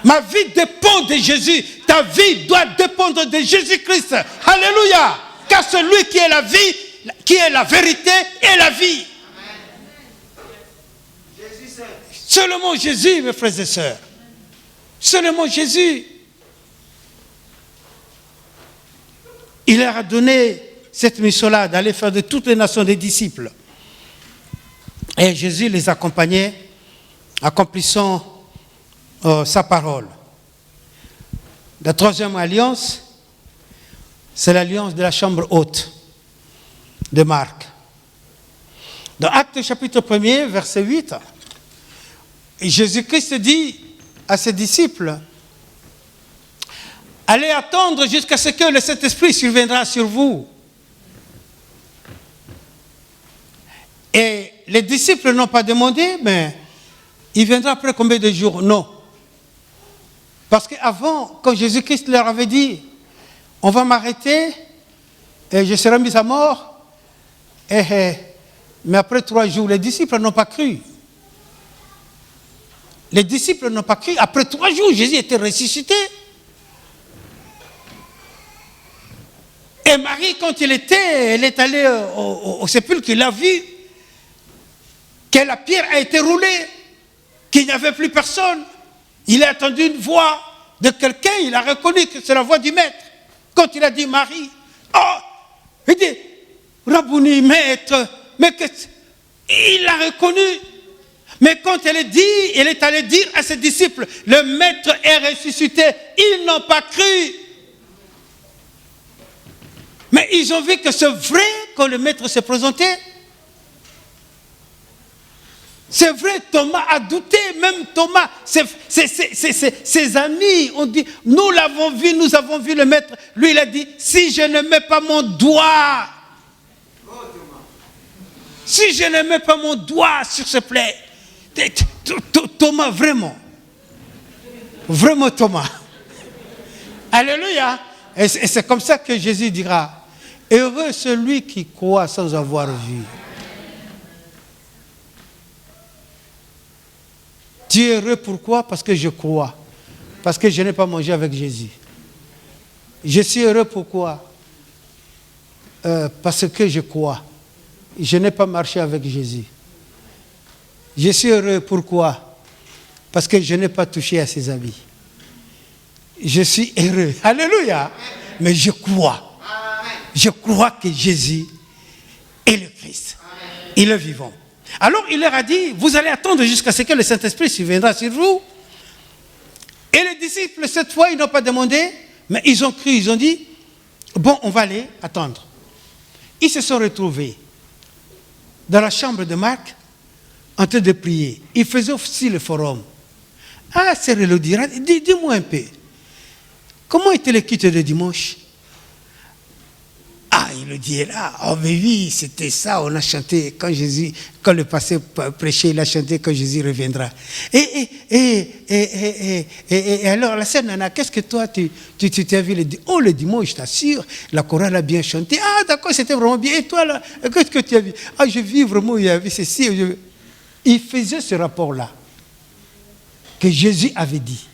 Ma vie dépend de Jésus. Ta vie doit dépendre de Jésus-Christ. Alléluia. Car celui qui est la vie, qui est la vérité, est la vie. Seulement Jésus, mes frères et sœurs. Seulement Jésus. Il leur a donné cette mission-là d'aller faire de toutes les nations des disciples. Et Jésus les accompagnait, accomplissant sa parole. La troisième alliance, c'est l'alliance de la chambre haute de Marc. Dans Actes chapitre 1er, verset 8, Jésus-Christ dit à ses disciples, allez attendre jusqu'à ce que le Saint-Esprit surviendra sur vous. Et les disciples n'ont pas demandé, mais il viendra après combien de jours? Non. Parce qu'avant, quand Jésus-Christ leur avait dit, on va m'arrêter et je serai mis à mort, mais après 3 jours, les disciples n'ont pas cru. Les disciples n'ont pas cru. Après 3 jours, Jésus était ressuscité. Et Marie, quand elle est allée au sépulcre, il a vu que la pierre a été roulée, qu'il n'y avait plus personne. Il a entendu une voix de quelqu'un, il a reconnu que c'est la voix du maître. Quand il a dit Marie, il dit, Rabouni, maître, mais il l'a reconnu. Mais quand elle est allée dire à ses disciples, le maître est ressuscité, ils n'ont pas cru. Mais ils ont vu que c'est vrai quand le maître s'est présenté. C'est vrai, Thomas a douté, même Thomas, ses amis ont dit, nous l'avons vu, nous avons vu le maître. Lui, il a dit, si je ne mets pas mon doigt, si je ne mets pas mon doigt sur ce plaie, Thomas, vraiment Thomas. Alléluia. Et c'est comme ça que Jésus dira, heureux celui qui croit sans avoir vu. Tu es heureux, pourquoi? Parce que je crois. Parce que je n'ai pas mangé avec Jésus. Je suis heureux, pourquoi? Parce que je crois. Je n'ai pas marché avec Jésus. Je suis heureux, pourquoi? Parce que je n'ai pas touché à ses habits. Je suis heureux. Alléluia. Mais je crois. Je crois que Jésus est le Christ. Il est vivant. Alors il leur a dit, vous allez attendre jusqu'à ce que le Saint-Esprit surviendra sur vous. Et les disciples, cette fois, ils n'ont pas demandé, mais ils ont cru, ils ont dit, bon, on va aller attendre. Ils se sont retrouvés dans la chambre de Marc, en train de prier. Ils faisaient aussi le forum. Ah, c'est le dira, dis-moi un peu, comment était le culte de dimanche? Ah, il le dit là, oh mais oui, c'était ça, on a chanté quand le passé prêchait, il a chanté quand Jésus reviendra. Et alors la sœur Nana, qu'est-ce que toi tu t'es vu? Oh, le dimanche, je t'assure, la chorale a bien chanté. Ah d'accord, c'était vraiment bien. Et toi là, qu'est-ce que tu as vu? Ah, je vis vraiment, il y avait ceci. Il faisait ce rapport-là que Jésus avait dit.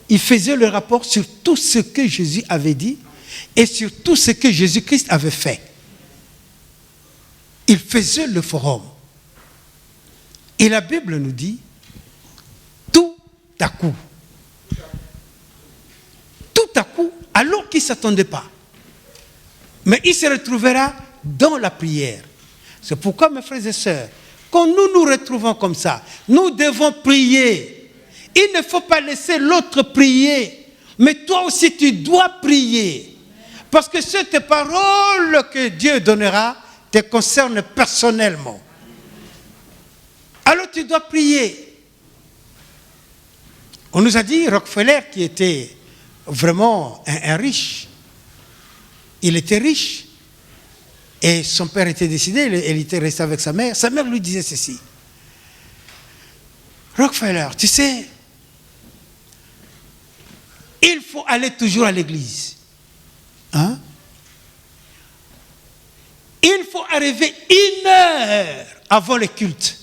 Il faisait le rapport sur tout ce que Jésus avait dit et sur tout ce que Jésus-Christ avait fait. Il faisait le forum. Et la Bible nous dit, tout à coup, alors qu'il ne s'attendait pas, mais il se retrouvera dans la prière. C'est pourquoi, mes frères et sœurs, quand nous nous retrouvons comme ça, nous devons prier. Il ne faut pas laisser l'autre prier, mais toi aussi tu dois prier. Parce que cette parole que Dieu donnera te concerne personnellement. Alors tu dois prier. On nous a dit Rockefeller qui était vraiment un riche. Il était riche. Et son père était décédé, il était resté avec sa mère. Sa mère lui disait ceci. Rockefeller, tu sais, il faut aller toujours à l'église. Hein? Il faut arriver 1 heure avant le culte.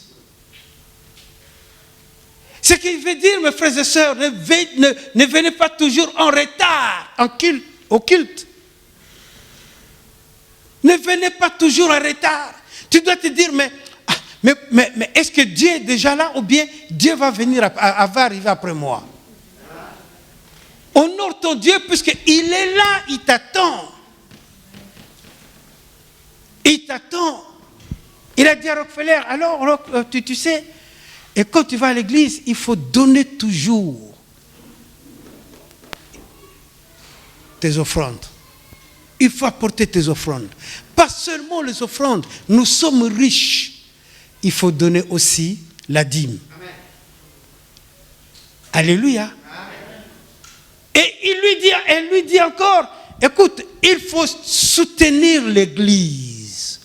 Ce qui veut dire, mes frères et sœurs, ne venez pas toujours en retard au culte. Ne venez pas toujours en retard. Tu dois te dire, mais est-ce que Dieu est déjà là ou bien Dieu va arriver après moi? Honore ton Dieu puisqu'il est là, il t'attend. Il t'attend. Il a dit à Rockefeller, alors tu sais, et quand tu vas à l'église, il faut donner toujours tes offrandes. Il faut apporter tes offrandes. Pas seulement les offrandes, nous sommes riches. Il faut donner aussi la dîme. Amen. Alléluia. Amen. Et elle lui dit encore, écoute, il faut soutenir l'église.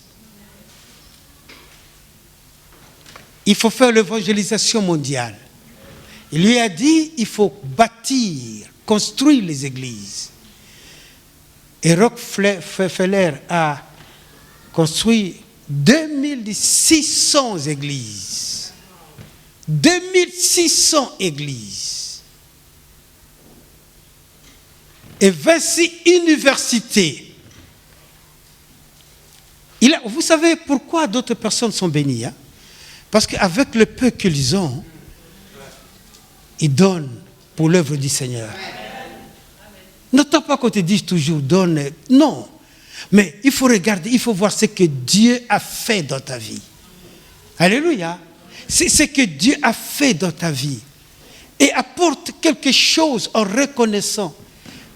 Il faut faire l'évangélisation mondiale. Il lui a dit, il faut bâtir, construire les églises. Et Rockefeller a construit 2600 églises. 2600 églises. Et 26 universités. Vous savez pourquoi d'autres personnes sont bénies, hein? Parce qu'avec le peu qu'ils ont, ils donnent pour l'œuvre du Seigneur. N'attends pas qu'on te dise toujours donne. Non. Mais il faut regarder, il faut voir ce que Dieu a fait dans ta vie. Alléluia. C'est ce que Dieu a fait dans ta vie. Et apporte quelque chose en reconnaissant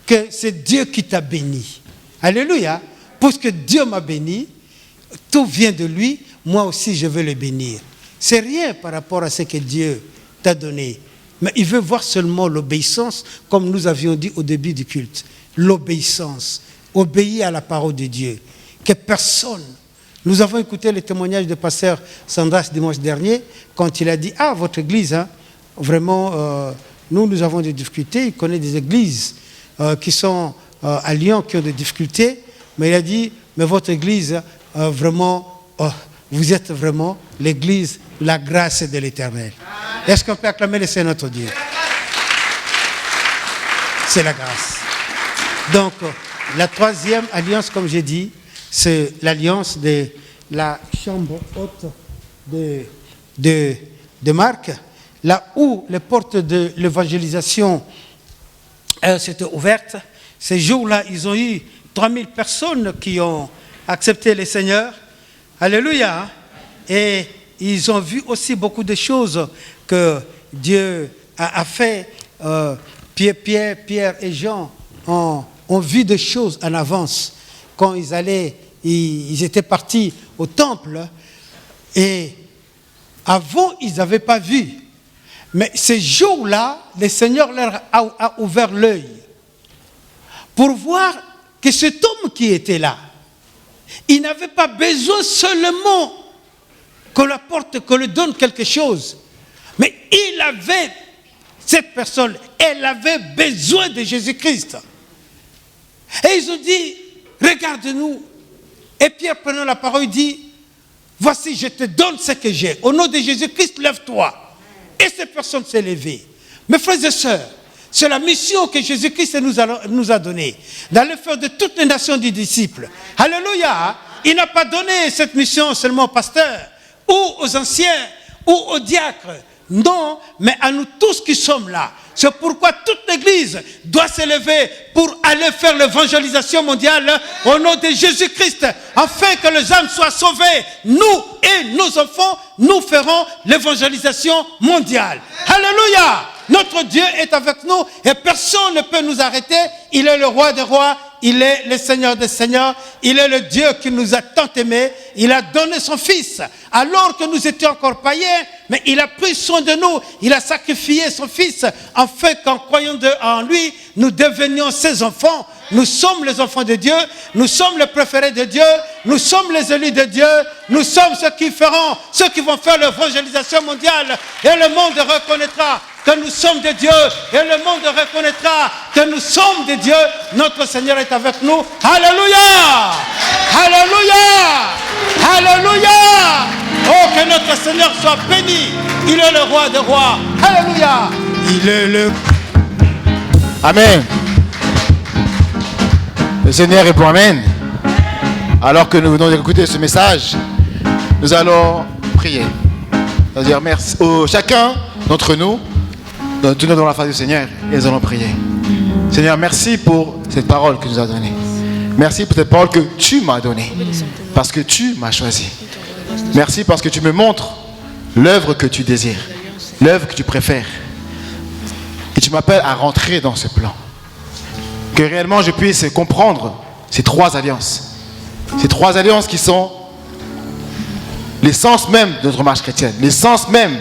que c'est Dieu qui t'a béni. Alléluia. Parce que Dieu m'a béni, tout vient de lui, moi aussi je veux le bénir. C'est rien par rapport à ce que Dieu t'a donné. Mais il veut voir seulement l'obéissance, comme nous avions dit au début du culte. L'obéissance. Obéir à la parole de Dieu. Que personne. Nous avons écouté le témoignage de pasteur Sandras dimanche dernier, quand il a dit, votre église, hein, vraiment, nous avons des difficultés. Il connaît des églises qui sont à Lyon, qui ont des difficultés. Mais il a dit, mais votre église, vraiment, vous êtes vraiment l'église, la grâce de l'Éternel. Est-ce qu'on peut acclamer le Seigneur notre Dieu? C'est la grâce. Donc, la troisième alliance, comme j'ai dit, c'est l'alliance de la chambre haute de Marc, là où les portes de l'évangélisation s'étaient ouvertes. Ces jours-là, ils ont eu 3000 personnes qui ont accepté le Seigneur. Alléluia. Et ils ont vu aussi beaucoup de choses que Dieu a fait. Pierre et Jean ont vu des choses en avance. Quand ils étaient partis au temple, et avant, ils n'avaient pas vu. Mais ces jours-là, le Seigneur leur a ouvert l'œil pour voir que cet homme qui était là, il n'avait pas besoin seulement qu'on l'apporte, qu'on lui donne quelque chose. Mais cette personne, elle avait besoin de Jésus-Christ. Et ils ont dit, regarde-nous. Et Pierre, prenant la parole, dit, voici, je te donne ce que j'ai. Au nom de Jésus-Christ, lève-toi. Et cette personne s'est levée. Mes frères et sœurs, c'est la mission que Jésus-Christ nous a donnée, d'aller faire de toutes les nations des disciples. Alléluia. Il n'a pas donné cette mission seulement aux pasteurs, ou aux anciens, ou aux diacres. Non, mais à nous tous qui sommes là. C'est pourquoi toute l'Église doit s'élever pour aller faire l'évangélisation mondiale au nom de Jésus-Christ, afin que les âmes soient sauvées. Nous et nos enfants, nous ferons l'évangélisation mondiale. Alléluia! Notre Dieu est avec nous et personne ne peut nous arrêter. Il est le roi des rois, il est le Seigneur des Seigneurs, il est le Dieu qui nous a tant aimés, il a donné son Fils, alors que nous étions encore païens, mais il a pris soin de nous, il a sacrifié son Fils, afin qu'en croyant en lui, nous devenions ses enfants. Nous sommes les enfants de Dieu, nous sommes les préférés de Dieu, nous sommes les élus de Dieu, nous sommes ceux qui vont faire l'évangélisation mondiale, et le monde reconnaîtra que nous sommes de Dieu, et le monde reconnaîtra que nous sommes de Dieu. Notre Seigneur est avec nous. Alléluia! Alléluia! Alléluia! Oh, que notre Seigneur soit béni. Il est le roi des rois. Alléluia! Il est le... Amen. Le Seigneur est bon, amen. Alors que nous venons d'écouter ce message, nous allons prier. C'est-à-dire merci. Chacun d'entre nous, tenons dans la face du Seigneur et nous allons prier. Seigneur, merci pour cette parole que tu nous as donnée. Merci pour cette parole que tu m'as donnée. Parce que tu m'as choisi. Merci parce que tu me montres l'œuvre que tu désires, l'œuvre que tu préfères. Et tu m'appelles à rentrer dans ce plan. Que réellement je puisse comprendre ces trois alliances. Ces trois alliances qui sont l'essence même de notre marche chrétienne, l'essence même de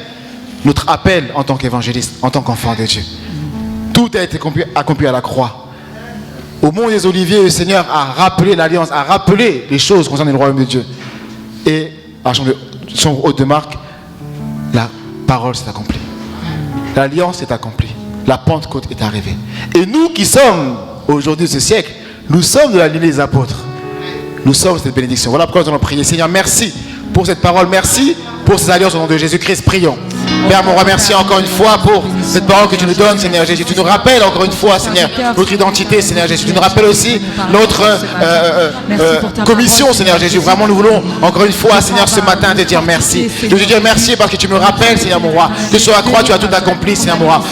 notre appel en tant qu'évangéliste, en tant qu'enfant de Dieu. Tout a été accompli à la croix. Au mont des Oliviers, le Seigneur a rappelé l'alliance, a rappelé les choses concernant le royaume de Dieu. Et à la chambre haute de Marc, la parole s'est accomplie. L'alliance est accomplie. La Pentecôte est arrivée. Et nous qui sommes aujourd'hui de ce siècle, nous sommes de la lignée des apôtres. Nous sommes cette bénédiction. Voilà pourquoi nous allons prier. Seigneur, merci pour cette parole. Merci pour ces alliances au nom de Jésus-Christ. Prions. Père, mon roi, merci encore une fois pour cette parole que tu nous donnes, Seigneur Jésus. Tu nous rappelles encore une fois, Seigneur, notre identité, Seigneur Jésus. Tu nous rappelles aussi notre commission, Seigneur Jésus. Vraiment, nous voulons encore une fois, Seigneur, ce matin te dire merci. Je te dire merci parce que tu me rappelles, Seigneur, mon roi, que sur la croix, tu as tout accompli, Seigneur, mon roi.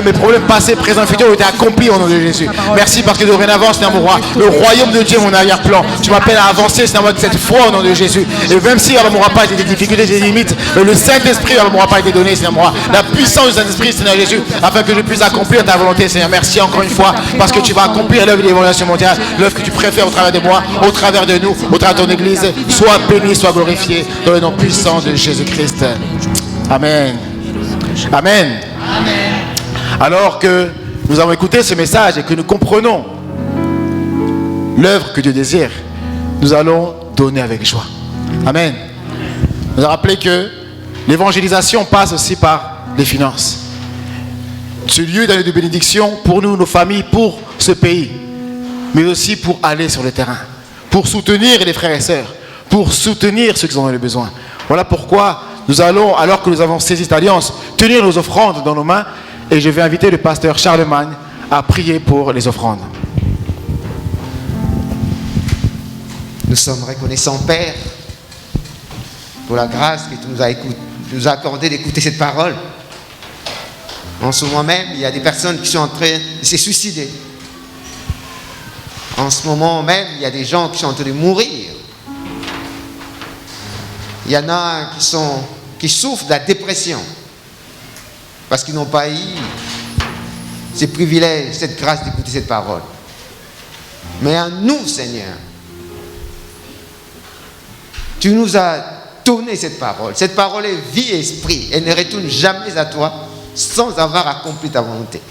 Mes problèmes passés, présents, futurs ont été accomplis au nom de Jésus. Merci parce que dorénavant, Seigneur, mon roi, le royaume de Dieu, mon arrière-plan, tu m'appelles à avancer, Seigneur, avec cette foi au nom de Jésus. Et même si, alors, mon roi, pas des difficultés, des limites, le Saint-Esprit, alors, mon roi, pas été donné, Seigneur, mon roi. La puissance du Saint-Esprit, Seigneur Jésus, afin que je puisse accomplir ta volonté, Seigneur. Merci encore une fois, parce que tu vas accomplir l'œuvre de l'évaluation mondiale, l'œuvre que tu préfères au travers de moi, au travers de nous, au travers de ton Église. Sois béni, sois glorifié dans le nom puissant de Jésus-Christ. Amen. Amen. Amen. Alors que nous avons écouté ce message et que nous comprenons l'œuvre que Dieu désire, nous allons donner avec joie. Amen. Nous avons rappelé que l'évangélisation passe aussi par les finances. Ce lieu d'aller de bénédiction pour nous, nos familles, pour ce pays, mais aussi pour aller sur le terrain, pour soutenir les frères et sœurs, pour soutenir ceux qui en ont le besoin. Voilà pourquoi nous allons, alors que nous avons saisi cette alliance, tenir nos offrandes dans nos mains, et je vais inviter le pasteur Charlemagne à prier pour les offrandes. Nous sommes reconnaissants, Père, pour la grâce que tu nous as accordé d'écouter cette parole. En ce moment même, il y a des personnes qui sont en train de se suicider. En ce moment même, il y a des gens qui sont en train de mourir. Il y en a qui souffrent de la dépression parce qu'ils n'ont pas eu ces privilèges, cette grâce d'écouter cette parole. Mais à nous, Seigneur, tu nous as donné cette parole. Cette parole est vie et esprit. Elle ne retourne jamais à toi sans avoir accompli ta volonté.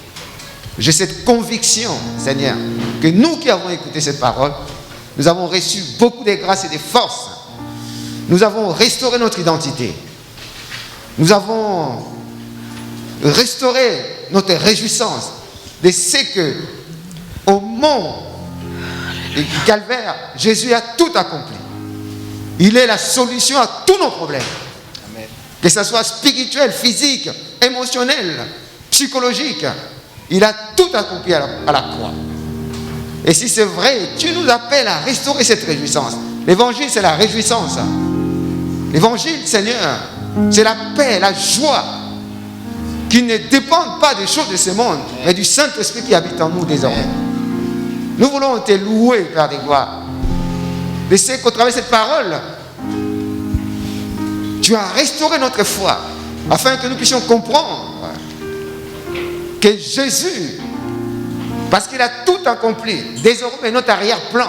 J'ai cette conviction, Seigneur, que nous qui avons écouté cette parole, nous avons reçu beaucoup de grâces et de forces. Nous avons restauré notre identité. Nous avons restauré notre réjouissance de ce que, au mont du Calvaire, Jésus a tout accompli. Il est la solution à tous nos problèmes. Amen. Que ce soit spirituel, physique, émotionnel, psychologique. Il a tout accompli à la croix. Et si c'est vrai, tu nous appelles à restaurer cette réjouissance. L'évangile, c'est la réjouissance. L'évangile, Seigneur, c'est la paix, la joie qui ne dépendent pas des choses de ce monde, mais du Saint-Esprit qui habite en nous désormais. Nous voulons te louer, Père des gloires. Mais c'est qu'au travers de cette parole, tu as restauré notre foi afin que nous puissions comprendre que Jésus Parce qu'il a tout accompli. Désormais, notre arrière-plan,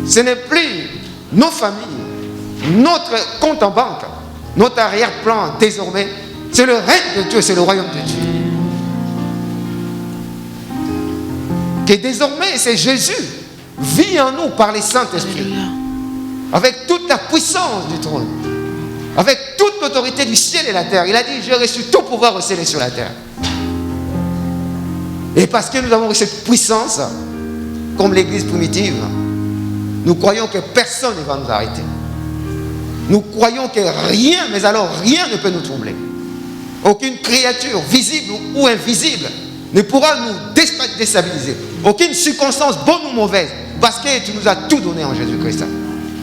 ce n'est plus nos familles, notre compte en banque. Notre arrière-plan, désormais, c'est le règne de Dieu, c'est le royaume de Dieu. Que désormais, c'est Jésus vit en nous par les Saint-Esprit. Avec toute la puissance du trône. Avec toute l'autorité du ciel et la terre. Il a dit, j'ai reçu tout pouvoir au ciel et sur la terre. Et parce que nous avons reçu cette puissance, comme l'église primitive, nous croyons que personne ne va nous arrêter. Nous croyons que rien, mais alors rien ne peut nous troubler. Aucune créature, visible ou invisible, ne pourra nous déstabiliser. Aucune circonstance, bonne ou mauvaise, parce que tu nous as tout donné en Jésus-Christ.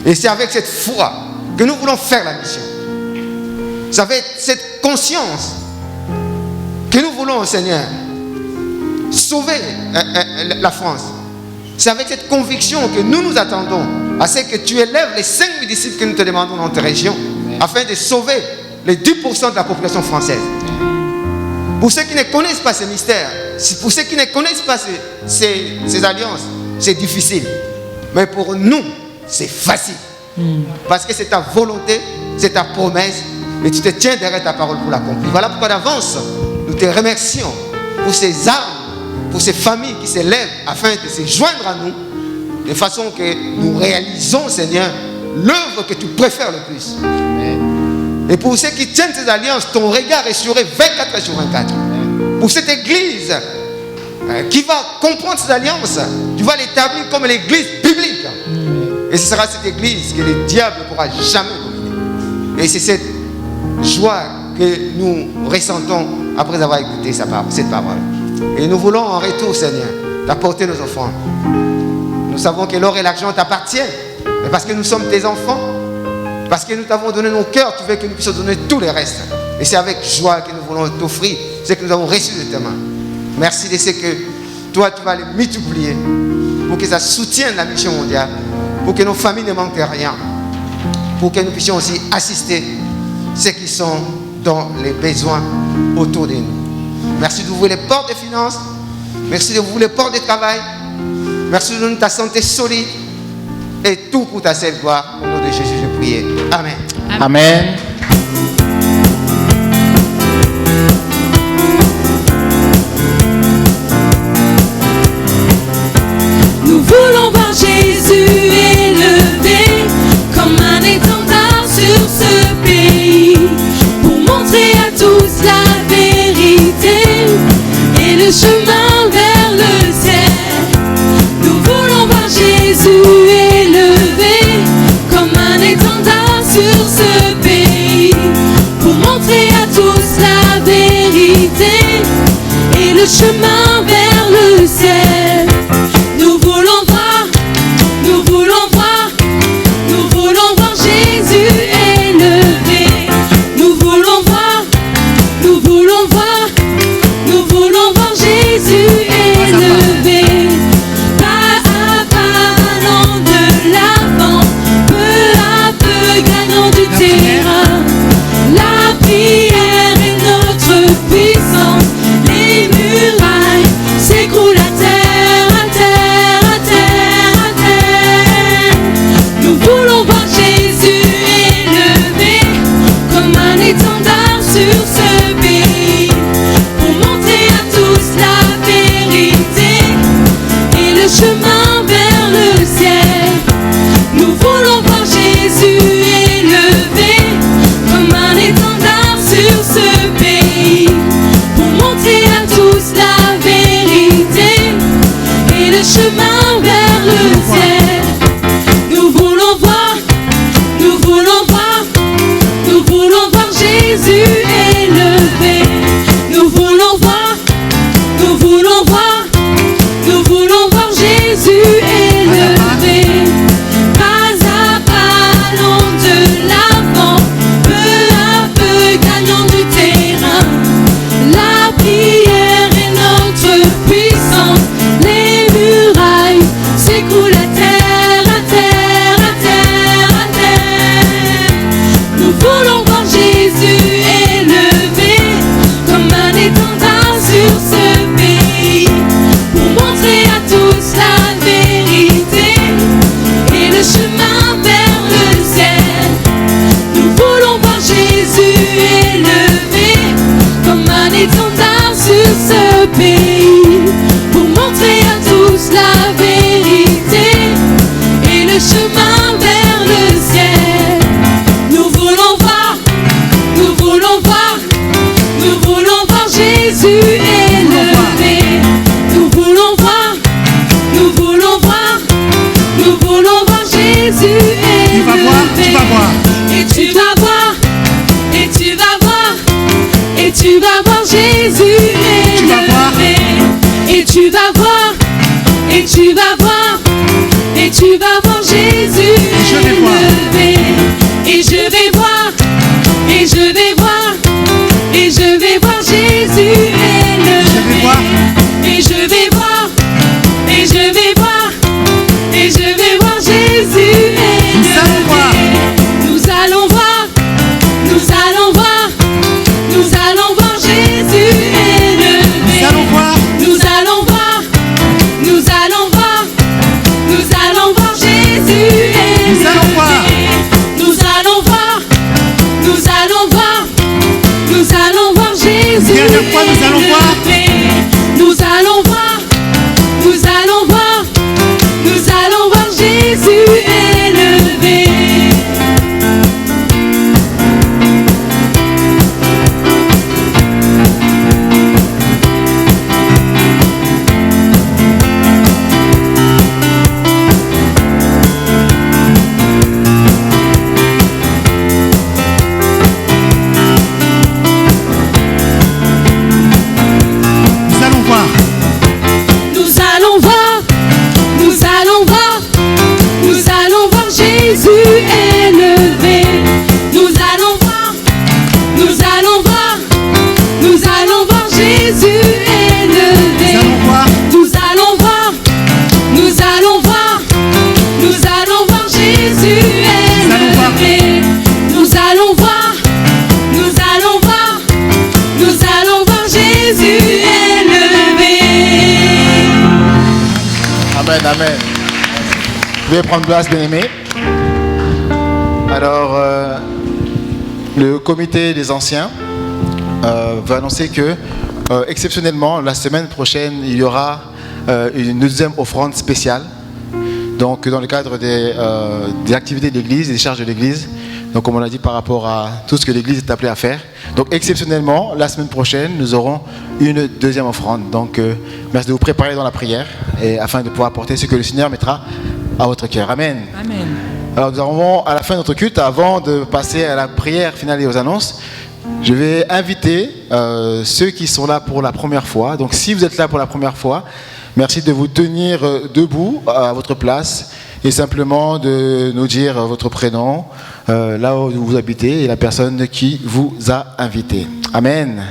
Et c'est avec cette foi que nous voulons faire la mission. C'est avec cette conscience que nous voulons, Seigneur, sauver la France. C'est avec cette conviction que nous nous attendons à ce que tu élèves les 5 000 disciples que nous te demandons dans notre région, afin de sauver les 10% de la population française. Pour ceux qui ne connaissent pas ces mystères, pour ceux qui ne connaissent pas ces alliances, c'est difficile. Mais pour nous, c'est facile. Parce que c'est ta volonté, c'est ta promesse, et tu te tiens derrière ta parole pour l'accomplir. Voilà pourquoi d'avance, nous te remercions pour ces âmes, pour ces familles qui s'élèvent afin de se joindre à nous, de façon que nous réalisons, Seigneur, l'œuvre que tu préfères le plus. Et pour ceux qui tiennent ces alliances, ton regard est sur eux 24 heures sur 24. Pour cette église qui va comprendre ces alliances, tu vas l'établir comme l'église biblique. Et ce sera cette église que le diable ne pourra jamais dominer. Et c'est cette joie que nous ressentons après avoir écouté cette parole. Et nous voulons en retour, Seigneur, t'apporter nos offrandes. Nous savons que l'or et l'argent t'appartiennent, mais parce que nous sommes tes enfants, parce que nous t'avons donné nos cœurs, tu veux que nous puissions donner tout le reste. Et c'est avec joie que nous voulons t'offrir ce que nous avons reçu de tes mains. Merci de ce que toi, tu vas les multiplier pour que ça soutienne la mission mondiale, pour que nos familles ne manquent rien, pour que nous puissions aussi assister ceux qui sont dans les besoins autour de nous. Merci d'ouvrir les portes des finances. Merci d'ouvrir les portes du travail. Merci de donner ta santé solide. Et tout pour ta seule gloire. Au nom de Jésus, je prie. Amen. Amen. Nous voulons voir Jésus élevé comme un étendard sur ce pays, pour montrer à tous la vérité et le chemin vers le ciel. Nous voulons voir Jésus élevé comme un étendard sur ce pays, pour montrer à tous la vérité et le chemin vers le ciel. Nous voulons voir, nous voulons voir, nous voulons voir Jésus élevé. Nous voulons voir, nous voulons voir, nous voulons voir Jésus élevé. Pas à pas allant de l'avant, peu à peu gagnant du terrain. La prière est notre puissance, les murailles Jésus est Tu vas voir, levé. tu vas voir. Et tu vas voir, et tu vas voir, et tu vas voir Jésus est Tu vas voir. levé. Et tu vas voir, et tu vas voir, et tu vas voir Jésus je vais est voir. levé. Et je vais voir, et je vais voir, et je vais voir Jésus est levé. Je vais voir. Et je vais voir, et je vais voir, et je vais voir Jésus est Nous allons voir. levé. Nous allons voir, nous allons voir, nous allons voir Jésus est levé. Nous allons voir. Nous allons voir, nous allons voir, nous allons voir Jésus est Nous allons voir. levé. Nous allons voir, nous allons voir, nous allons voir Jésus. Dernière fois, nous allons est voir. levé. Nous allons voir, nous allons voir, nous allons voir Jésus est levé. Nous allons voir. Nous allons voir, nous allons voir, nous allons voir Jésus est levé. Nous allons voir, nous allons voir, nous allons voir Jésus est levé. Nous allons voir. Nous allons voir, nous allons voir, nous allons voir Jésus est Nous allons voir. levé. Nous allons voir, nous allons voir, nous allons voir Jésus est levé. Amen, amen. Vous pouvez prendre place, bien-aimés. Alors, le comité des anciens va annoncer que, exceptionnellement, la semaine prochaine, il y aura une deuxième offrande spéciale. Donc, dans le cadre des activités de l'Église et des charges de l'Église. Donc, comme on l'a dit, par rapport à tout ce que l'Église est appelée à faire. Donc, exceptionnellement, la semaine prochaine, nous aurons une deuxième offrande. Donc, merci de vous préparer dans la prière et afin de pouvoir apporter ce que le Seigneur mettra à votre cœur. Amen. Amen. Alors, nous arrivons à la fin de notre culte. Avant de passer à la prière finale et aux annonces, je vais inviter ceux qui sont là pour la première fois. Donc, si vous êtes là pour la première fois, merci de vous tenir debout à votre place et simplement de nous dire votre prénom, là où vous habitez et la personne qui vous a invité. Amen.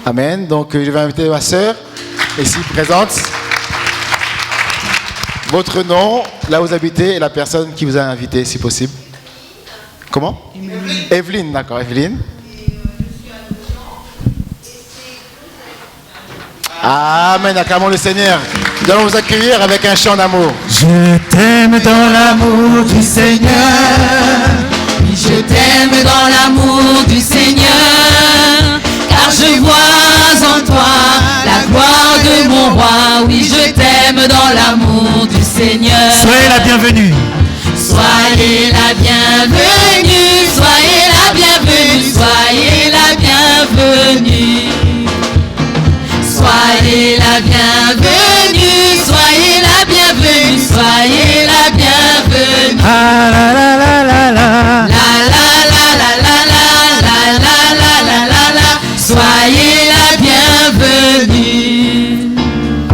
Amen. Donc, je vais inviter ma sœur, ici présente. Votre nom, là où vous habitez et la personne qui vous a invité, si possible. Comment? Evelyne, d'accord, Evelyne. Amen, acclamons le Seigneur. Nous allons vous accueillir avec un chant d'amour. Je t'aime dans l'amour du Seigneur. Oui, je t'aime dans l'amour du Seigneur, car je vois en toi la gloire de mon roi. Oui, je t'aime dans l'amour du Seigneur. Soyez la bienvenue. Soyez la bienvenue, soyez la bienvenue, soyez la bienvenue. Soyez la bienvenue, soyez la bienvenue, soyez la bienvenue. Ah la la la la la. La la la la la la la la la la la. Soyez la bienvenue.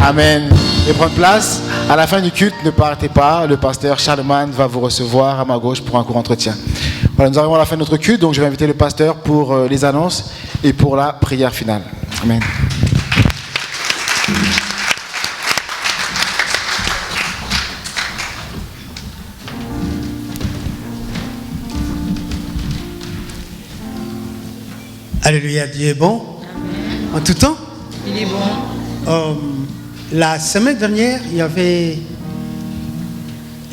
Amen. Et prendre place. À la fin du culte, ne partez pas. Le pasteur Charlemagne va vous recevoir à ma gauche pour un court entretien. Voilà, nous arrivons à la fin de notre culte, donc je vais inviter le pasteur pour les annonces et pour la prière finale. Amen. Alléluia, Dieu est bon. En tout temps. Il est bon. La semaine dernière, il y avait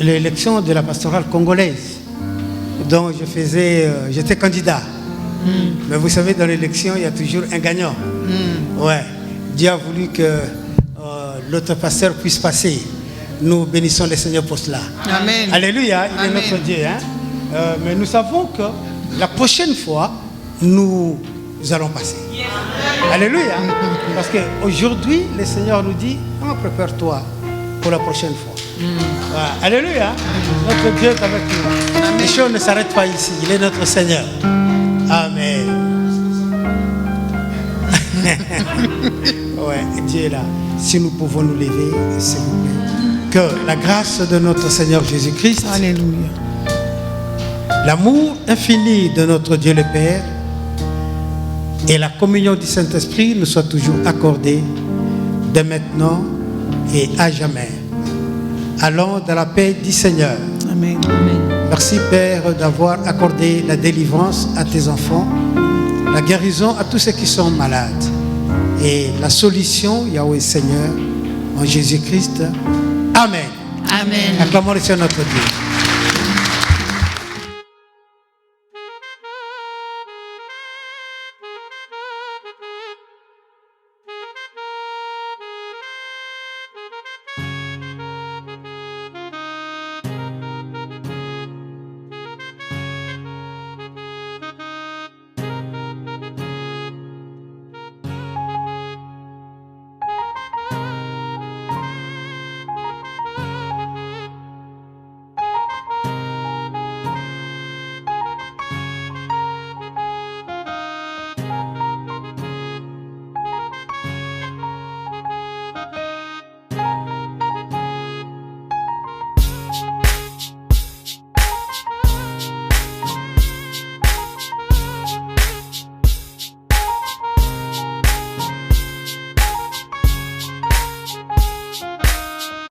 l'élection de la pastorale congolaise, dont j'étais candidat. Mais vous savez, dans l'élection, il y a toujours un gagnant. Ouais. Dieu a voulu que l'autre pasteur puisse passer. Nous bénissons le Seigneur pour cela. Amen. Alléluia, il Amen. est notre Dieu. Hein? Mais nous savons que la prochaine fois, nous allons passer. Alléluia. Parce qu'aujourd'hui, le Seigneur nous dit, prépare-toi pour la prochaine fois. Voilà. Alléluia. Notre Dieu est avec nous. Les choses ne s'arrêtent pas ici. Il est notre Seigneur. Amen. Ouais, Dieu est là. Si nous pouvons nous lever, s'il vous plaît. Que la grâce de notre Seigneur Jésus-Christ, Alléluia. l'amour infini de notre Dieu le Père et la communion du Saint-Esprit nous soient toujours accordés dès maintenant et à jamais. Allons dans la paix du Seigneur. Amen. Merci Père d'avoir accordé la délivrance à tes enfants, la guérison à tous ceux qui sont malades et la solution, Yahweh Seigneur, en Jésus-Christ. Amen. Amen. Acclamons le Seigneur notre Dieu.